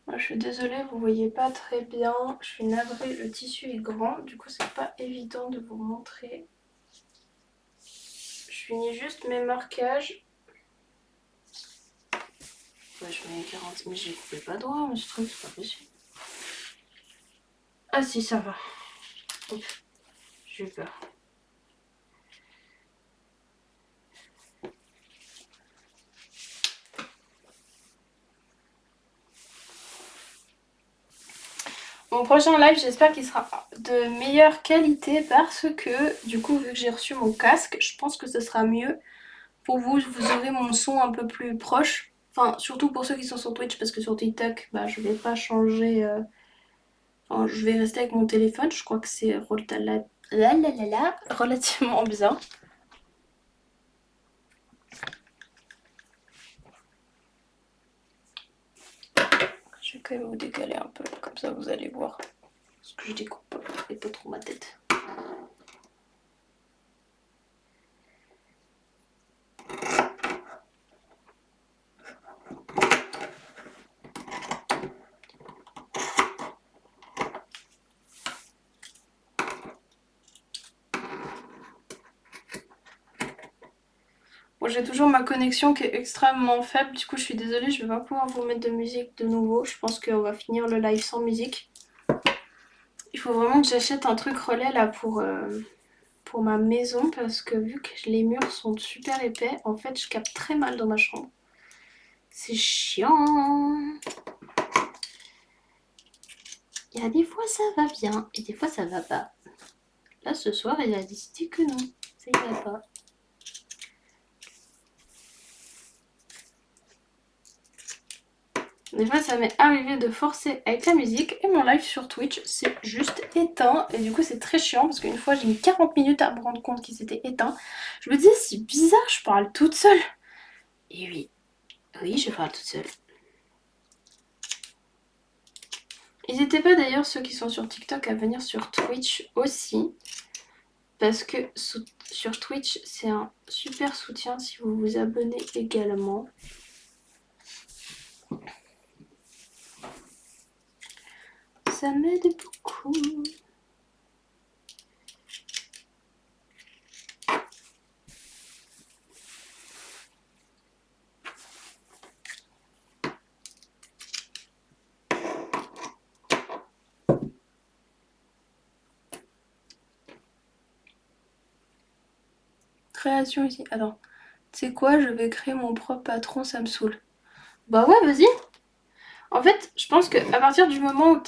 Moi, je suis désolée, vous voyez pas très bien. Je suis navrée, le tissu est grand, du coup c'est pas évident de vous montrer. Je finis juste mes marquages. Ouais, je mets 40, mais j'ai coupé pas droit, mais ce truc c'est pas possible. Ah si, ça va. Hop. J'ai eu peur. Mon prochain live, j'espère qu'il sera de meilleure qualité parce que du coup, vu que j'ai reçu mon casque, je pense que ce sera mieux. Pour vous, vous aurez mon son un peu plus proche. Enfin, surtout pour ceux qui sont sur Twitch parce que sur TikTok, bah, je vais pas changer. Enfin, je vais rester avec mon téléphone. Je crois que c'est relativement bien. Je vais quand même vous décaler un peu, comme ça vous allez voir ce que je découpe et pas trop ma tête. Bon, j'ai toujours ma connexion qui est extrêmement faible, du coup je suis désolée, je vais pas pouvoir vous mettre de musique de nouveau. Je pense qu'on va finir le live sans musique. Il faut vraiment que j'achète un truc relais là pour ma maison parce que vu que les murs sont super épais, en fait je capte très mal dans ma chambre. C'est chiant. Il y a des fois ça va bien et des fois ça va pas. Là ce soir il a décidé que non, ça irait pas. Des fois ça m'est arrivé de forcer avec la musique et mon live sur Twitch c'est juste éteint et du coup c'est très chiant parce qu'une fois j'ai mis 40 minutes à me rendre compte qu'il s'était éteint. Je me disais c'est bizarre, je parle toute seule. Et oui je parle toute seule. N'hésitez pas d'ailleurs ceux qui sont sur TikTok à venir sur Twitch aussi. Parce que sur Twitch c'est un super soutien si vous vous abonnez également. Ça m'aide beaucoup. Création ici. Attends. Tu sais quoi, je vais créer mon propre patron, ça me saoule. Bah ouais, vas-y. En fait, je pense qu'à partir du moment où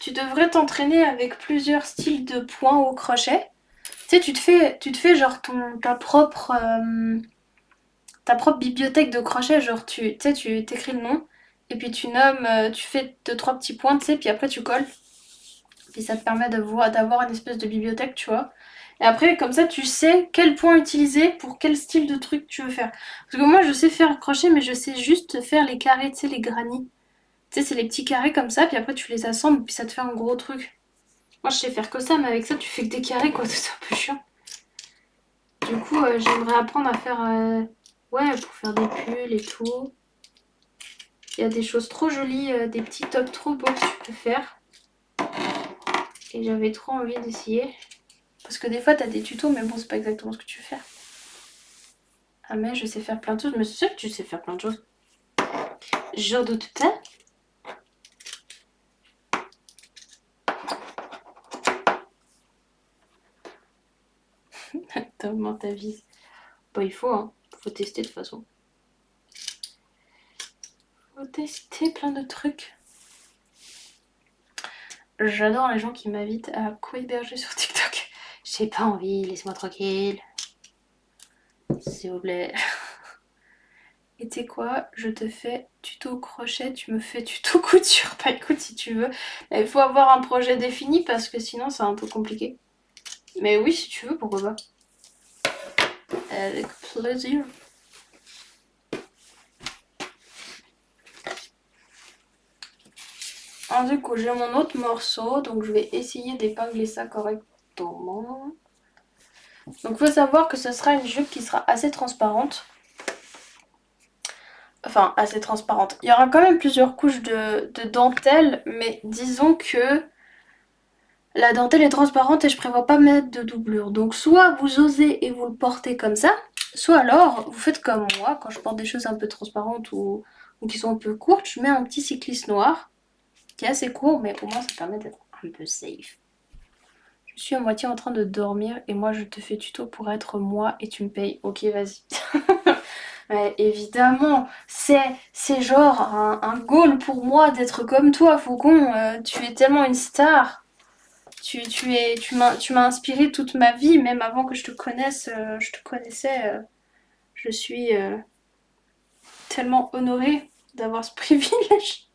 tu devrais t'entraîner avec plusieurs styles de points au crochet. Tu sais, tu te fais genre ta propre bibliothèque de crochet. Genre, tu sais, tu t'écris le nom. Et puis tu nommes, tu fais 2-3 petits points, tu sais, puis après tu colles. Puis ça te permet d'avoir une espèce de bibliothèque, tu vois. Et après, comme ça, tu sais quel point utiliser pour quel style de truc tu veux faire. Parce que moi, je sais faire crochet, mais je sais juste faire les carrés, tu sais, les granits. Tu sais, c'est les petits carrés comme ça, puis après tu les assembles, puis ça te fait un gros truc. Moi, je sais faire que ça, mais avec ça, tu fais que des carrés, quoi. C'est un peu chiant. Du coup, j'aimerais apprendre à faire... ouais, pour faire des pulls et tout. Il y a des choses trop jolies, des petits tops trop beaux que tu peux faire. Et j'avais trop envie d'essayer. Parce que des fois, t'as des tutos, mais bon, c'est pas exactement ce que tu veux faire. Ah, mais je sais faire plein de choses. Mais c'est sûr que tu sais faire plein de choses. J'en doute pas. Tellement ta vie. Bon, il faut, hein. Faut tester de toute façon. Faut tester plein de trucs. J'adore les gens qui m'invitent à co-héberger sur TikTok. J'ai pas envie, laisse-moi tranquille. S'il vous plaît. Et tu sais quoi, je te fais tuto crochet, tu me fais tuto couture. Bah écoute, si tu veux. Il faut avoir un projet défini parce que sinon c'est un peu compliqué. Mais oui, si tu veux, pourquoi pas. Avec plaisir. Du coup, j'ai mon autre morceau, donc je vais essayer d'épingler ça correctement. Donc il faut savoir que ce sera une jupe qui sera assez transparente. Enfin, assez transparente. Il y aura quand même plusieurs couches de dentelle, mais disons que la dentelle est transparente et je prévois pas mettre de doublure. Donc soit vous osez et vous le portez comme ça, soit alors vous faites comme moi, quand je porte des choses un peu transparentes ou qui sont un peu courtes, je mets un petit cycliste noir, qui est assez court, mais au moins ça permet d'être un peu safe. Je suis à moitié en train de dormir et moi je te fais tuto pour être moi et tu me payes. Ok, vas-y. Ouais, évidemment, c'est genre un goal pour moi d'être comme toi, Faucon. Tu es tellement une star. Tu m'as inspiré toute ma vie, même avant que je te connaisse, je te connaissais. Je suis tellement honorée d'avoir ce privilège.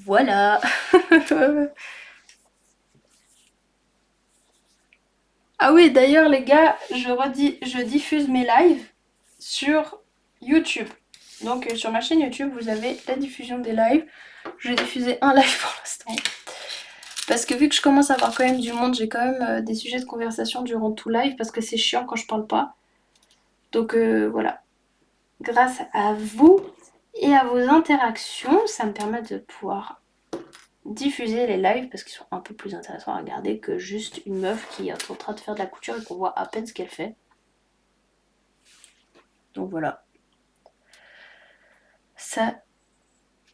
Voilà. Ah oui, d'ailleurs les gars, je diffuse mes lives sur YouTube. Donc sur ma chaîne YouTube, vous avez la diffusion des lives. Je vais diffuser un live pour l'instant. Parce que vu que je commence à avoir quand même du monde, j'ai quand même des sujets de conversation durant tout live parce que c'est chiant quand je parle pas. Donc voilà. Grâce à vous et à vos interactions, ça me permet de pouvoir diffuser les lives parce qu'ils sont un peu plus intéressants à regarder que juste une meuf qui est en train de faire de la couture et qu'on voit à peine ce qu'elle fait. Donc voilà. Ça,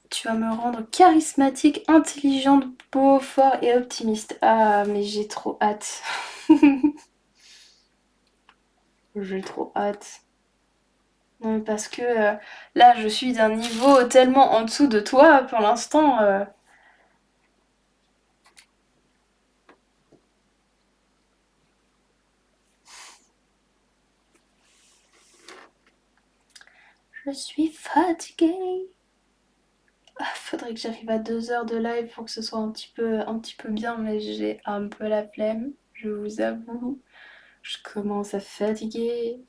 tu vas me rendre charismatique, intelligente, beau, fort et optimiste. Ah, mais j'ai trop hâte. J'ai trop hâte. Non, parce que là, je suis d'un niveau tellement en dessous de toi pour l'instant. Je suis fatiguée. Ah, faudrait que j'arrive à 2 heures de live pour que ce soit un petit peu bien, mais j'ai un peu la flemme, je vous avoue. Je commence à fatiguer.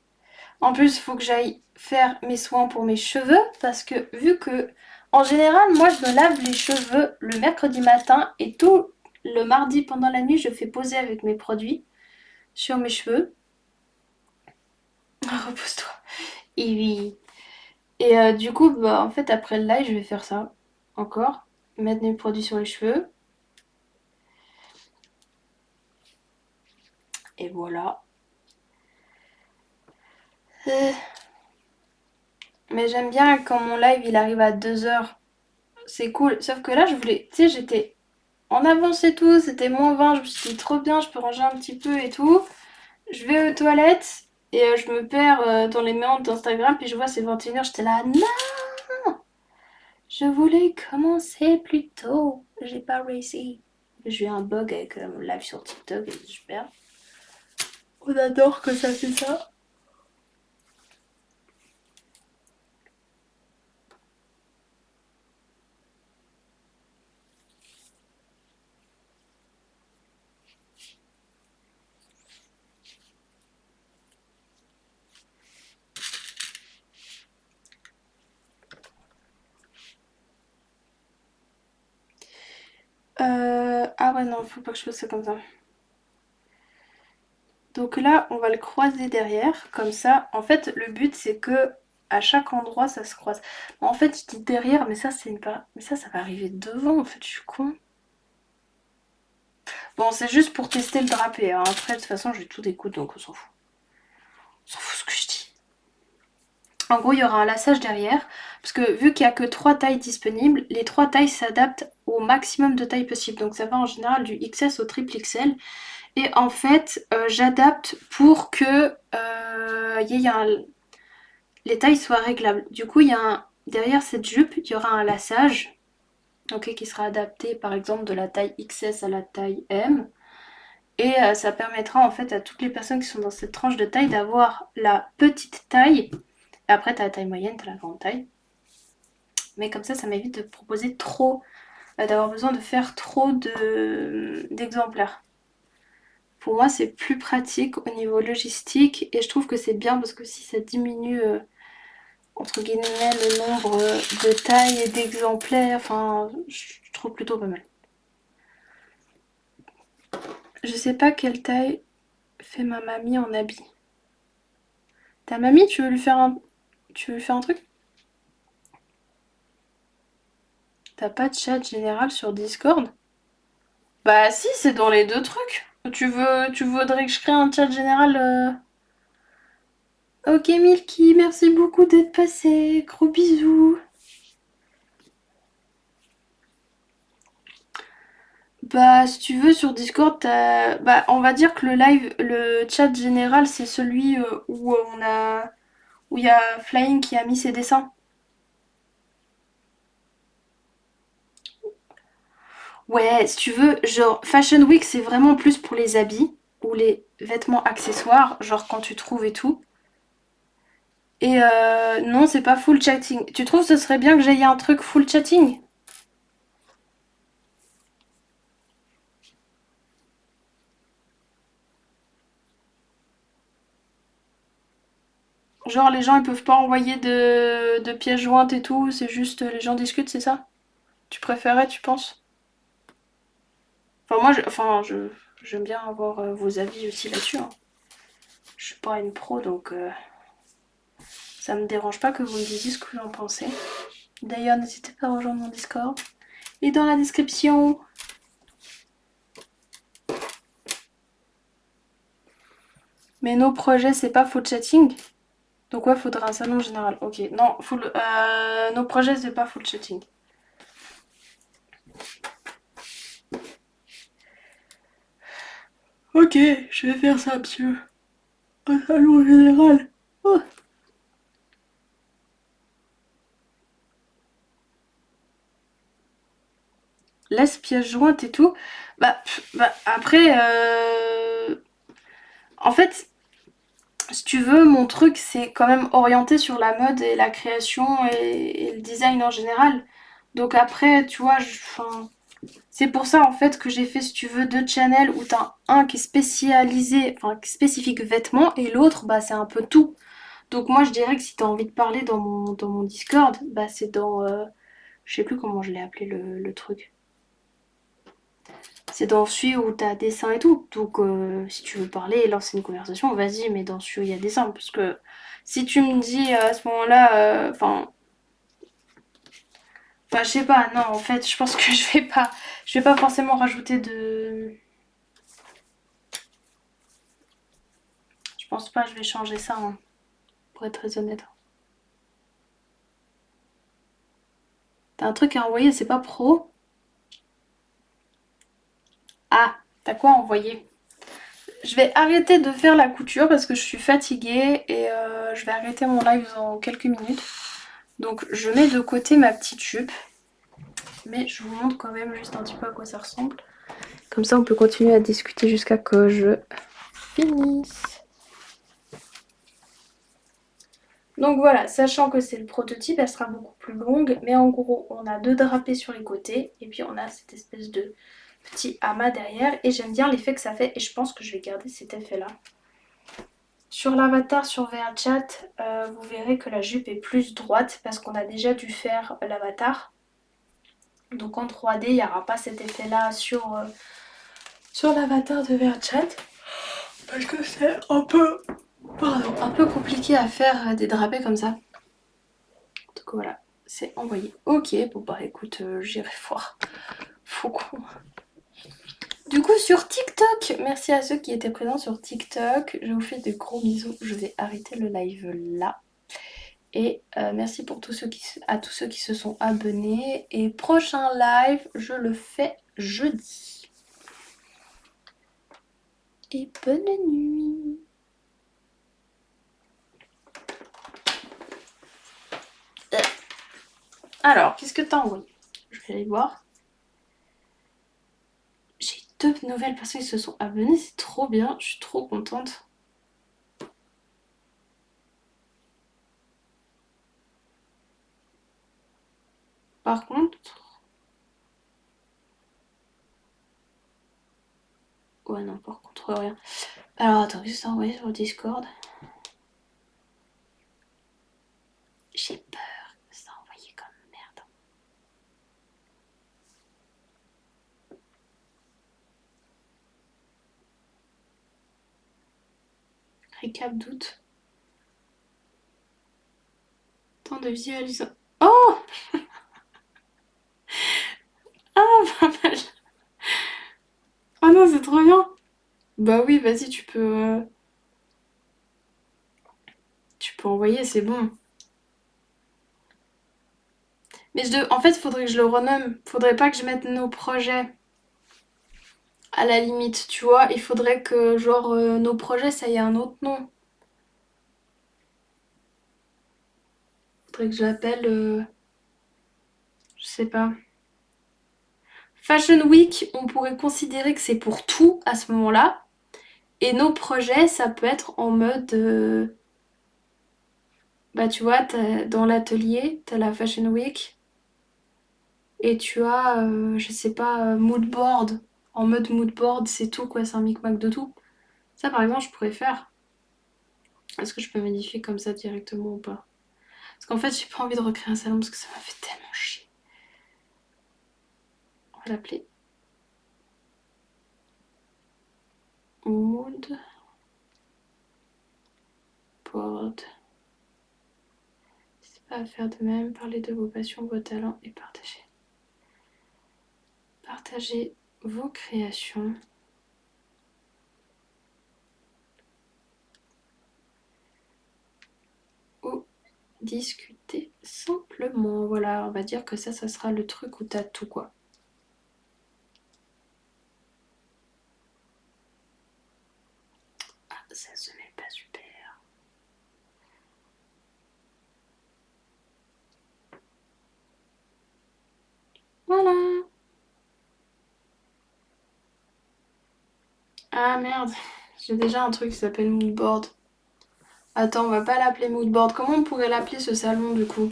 En plus, il faut que j'aille faire mes soins pour mes cheveux parce que vu que en général, moi je me lave les cheveux le mercredi matin et tout le mardi pendant la nuit, je fais poser avec mes produits sur mes cheveux. Repose-toi. Et oui. Et du coup, bah, en fait, après le live, je vais faire ça encore. Mettre mes produits sur les cheveux. Et voilà. Euh, Mais j'aime bien quand mon live il arrive à 2 heures. C'est cool. Sauf que là, je voulais. Tu sais, j'étais en avance et tout. C'était -20. Je me suis dit trop bien, je peux ranger un petit peu et tout. Je vais aux toilettes et je me perds dans les méandres d'Instagram. Puis je vois c'est 21 h. J'étais là, non, je voulais commencer plus tôt. J'ai pas réussi. J'ai eu un bug avec mon live sur TikTok et c'est super. On adore que ça fait ça. Ah ouais, non, faut pas que je fasse ça comme ça. Donc là, on va le croiser derrière, comme ça. En fait, le but, c'est que à chaque endroit, ça se croise. En fait, je dis derrière, mais ça, c'est une pas. Mais ça va arriver devant, en fait, je suis con. Bon, c'est juste pour tester le drapé, hein. Après, de toute façon, j'ai tout découdre, donc on s'en fout. On s'en fout ce que je dis. En gros, il y aura un lassage derrière, parce que vu qu'il n'y a que 3 tailles disponibles, les 3 tailles s'adaptent au maximum de tailles possible. Donc ça va en général du XS au triple XL. Et en fait, j'adapte pour que les tailles soient réglables. Du coup, derrière cette jupe, il y aura un lassage, ok, qui sera adapté par exemple de la taille XS à la taille M. Et ça permettra en fait à toutes les personnes qui sont dans cette tranche de taille d'avoir la petite taille. Et après, t'as la taille moyenne, t'as la grande taille. Mais comme ça m'évite de proposer trop, d'avoir besoin de faire trop d'exemplaires. Pour moi, c'est plus pratique au niveau logistique et je trouve que c'est bien parce que si ça diminue entre guillemets le nombre de tailles et d'exemplaires, enfin, je trouve plutôt pas mal. Je sais pas quelle taille fait ma mamie en habit. Ta mamie, tu veux lui faire un truc? T'as pas de chat général sur Discord? Bah si, c'est dans les deux trucs. Tu voudrais que je crée un chat général Ok Milky, merci beaucoup d'être passé. Gros bisous. Bah si tu veux sur Discord, bah on va dire que le chat général, c'est celui où il y a Flying qui a mis ses dessins. Ouais, si tu veux, genre Fashion Week, c'est vraiment plus pour les habits ou les vêtements accessoires, genre quand tu trouves et tout. Et non, c'est pas full chatting. Tu trouves que ce serait bien que j'aille un truc full chatting? Genre les gens ils peuvent pas envoyer de pièces jointes et tout, c'est juste les gens discutent, c'est ça? Tu préférais, tu penses? Enfin moi, j'aime bien avoir vos avis aussi là-dessus, hein. Je suis pas une pro donc ça me dérange pas que vous me disiez ce que vous en pensez. D'ailleurs, n'hésitez pas à rejoindre mon Discord. Et dans la description. Mais nos projets, c'est pas full chatting. Donc ouais, faudra un salon général. Ok, non, nos projets c'est pas full shooting. Ok, je vais faire ça, monsieur. Un salon général. Oh. Laisse pièce jointe et tout. Bah après, en fait, si tu veux, mon truc c'est quand même orienté sur la mode et la création et le design en général. Donc après, tu vois, enfin, c'est pour ça en fait que j'ai fait, si tu veux, deux channels où t'as un qui est spécialisé, enfin spécifique vêtements et l'autre, bah c'est un peu tout. Donc moi je dirais que si t'as envie de parler dans mon Discord, bah c'est dans... je sais plus comment je l'ai appelé le truc. C'est dans celui où t'as dessin et tout. Donc si tu veux parler et lancer une conversation, vas-y, mais dans celui où il y a dessin. Parce que si tu me dis à ce moment-là, enfin, je sais pas, non, en fait, je pense que je vais pas forcément rajouter de... Je pense pas, je vais changer ça, hein, pour être très honnête. T'as un truc à envoyer, c'est pas pro? Ah, t'as quoi à envoyer? Je vais arrêter de faire la couture parce que je suis fatiguée et je vais arrêter mon live dans quelques minutes. Donc je mets de côté ma petite jupe. Mais je vous montre quand même juste un petit peu à quoi ça ressemble. Comme ça on peut continuer à discuter jusqu'à que je finisse. Donc voilà, sachant que c'est le prototype, elle sera beaucoup plus longue. Mais en gros, on a deux drapés sur les côtés. Et puis on a cette espèce de petit amas derrière. Et j'aime bien l'effet que ça fait. Et je pense que je vais garder cet effet-là. Sur l'avatar sur VRChat, vous verrez que la jupe est plus droite parce qu'on a déjà dû faire l'avatar. Donc en 3D, il n'y aura pas cet effet-là sur l'avatar de VRChat. Parce que c'est un peu compliqué à faire des drapés comme ça. Donc voilà, c'est envoyé. Ok, bon bah écoute, j'irai voir. Faut qu'on... Du coup sur TikTok, merci à ceux qui étaient présents sur TikTok. Je vous fais de gros bisous. Je vais arrêter le live là. Et merci pour à tous ceux qui se sont abonnés. Et prochain live, je le fais jeudi. Et bonne nuit. Alors, qu'est-ce que t'as envoyé? Je vais aller voir. J'ai deux nouvelles personnes qui se sont abonnées, c'est trop bien, je suis trop contente. Par contre... Ouais non, par contre rien. Alors attends, qu'est-ce que t'as envoyé sur le Discord? J'ai peur, ça a envoyé comme merde. Récap d'août. Temps de visualisation. Oh ah pas mal. Ah non, c'est trop bien. Bah oui, vas-y, tu peux envoyer, c'est bon. Mais en fait, faudrait que je le renomme. Faudrait pas que je mette nos projets. À la limite, tu vois, il faudrait que genre nos projets, ça y ait un autre nom. Faudrait que je l'appelle, je sais pas. Fashion Week, on pourrait considérer que c'est pour tout à ce moment-là. Et nos projets, ça peut être en mode... bah tu vois, dans l'atelier, t'as la Fashion Week. Et tu as, je sais pas, mood board. En mode mood board, c'est tout quoi, c'est un micmac de tout. Ça par exemple, je pourrais faire. Est-ce que je peux modifier comme ça directement ou pas? Parce qu'en fait, j'ai pas envie de recréer un salon parce que ça m'a fait tellement chier. On va l'appeler mood board. N'hésitez pas à faire de même, parler de vos passions, vos talents et partager. Partagez vos créations. discuter simplement. Voilà, on va dire que ça sera le truc où t'as tout quoi. Ah, ça se met pas super. Voilà. Ah merde, j'ai déjà un truc qui s'appelle moodboard. Attends, on va pas l'appeler moodboard. Comment on pourrait l'appeler ce salon du coup?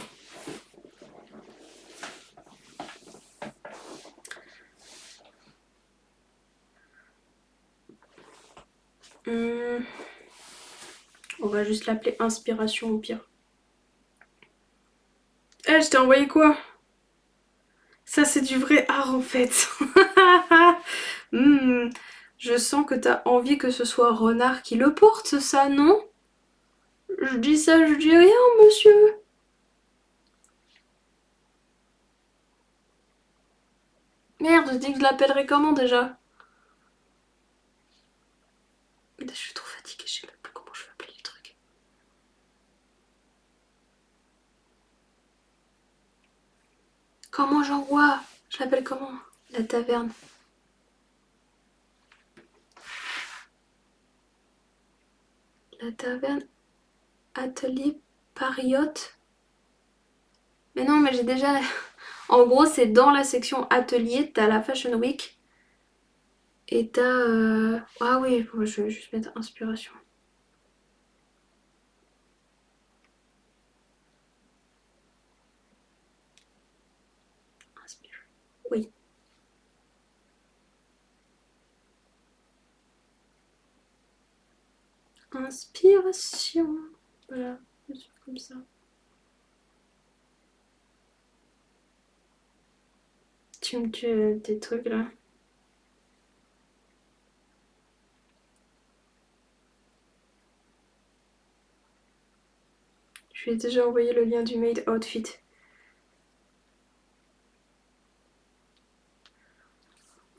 On va juste l'appeler inspiration au pire. Eh, je t'ai envoyé quoi? Ça c'est du vrai art en fait. Je sens que t'as envie que ce soit Renard qui le porte ça, non? Je dis ça, je dis rien, monsieur. Merde, je dis que je l'appellerai comment déjà? Je suis trop fatiguée, je sais même plus comment je vais appeler le truc. Comment j'envoie? Je l'appelle comment? La taverne. La taverne Atelier Pariotte. Mais non, mais j'ai déjà... En gros, c'est dans la section atelier, t'as la Fashion Week. Et t'as... Ah oui, bon, je vais juste mettre inspiration. Inspire. Oui. Inspiration. Voilà, je suis comme ça. Tu me tues des trucs là. Je lui ai déjà envoyé le lien du Made Outfit.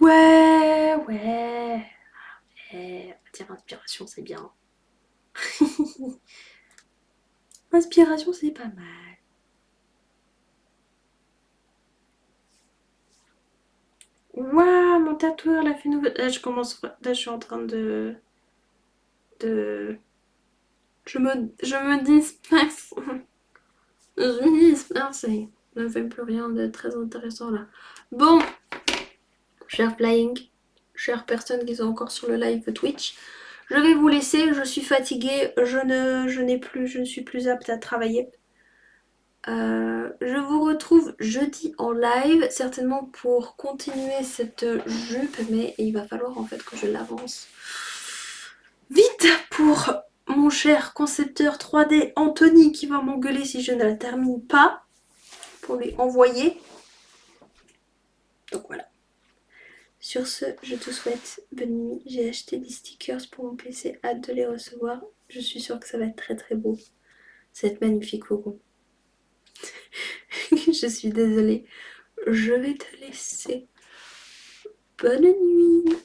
Ouais, ouais. On va dire inspiration, c'est bien. Inspiration, c'est pas mal. Waouh, mon tatoueur l'a fait nouvelle. Là, je commence. Là, je suis en train de. Je me disperse. Je me disperse. Je ne fais plus rien de très intéressant là. Bon, cher Flying, chères personnes qui sont encore sur le live Twitch, je vais vous laisser. Je suis fatiguée. Je ne suis plus apte à travailler. Je vous retrouve jeudi en live, certainement pour continuer cette jupe, mais il va falloir en fait que je l'avance vite pour mon cher concepteur 3D Anthony qui va m'engueuler si je ne la termine pas, pour lui envoyer. Donc voilà. Sur ce, je te souhaite bonne nuit. J'ai acheté des stickers pour mon PC, hâte de les recevoir. Je suis sûre que ça va être très très beau. Ça va être magnifique, Coco. Je suis désolée. Je vais te laisser. Bonne nuit.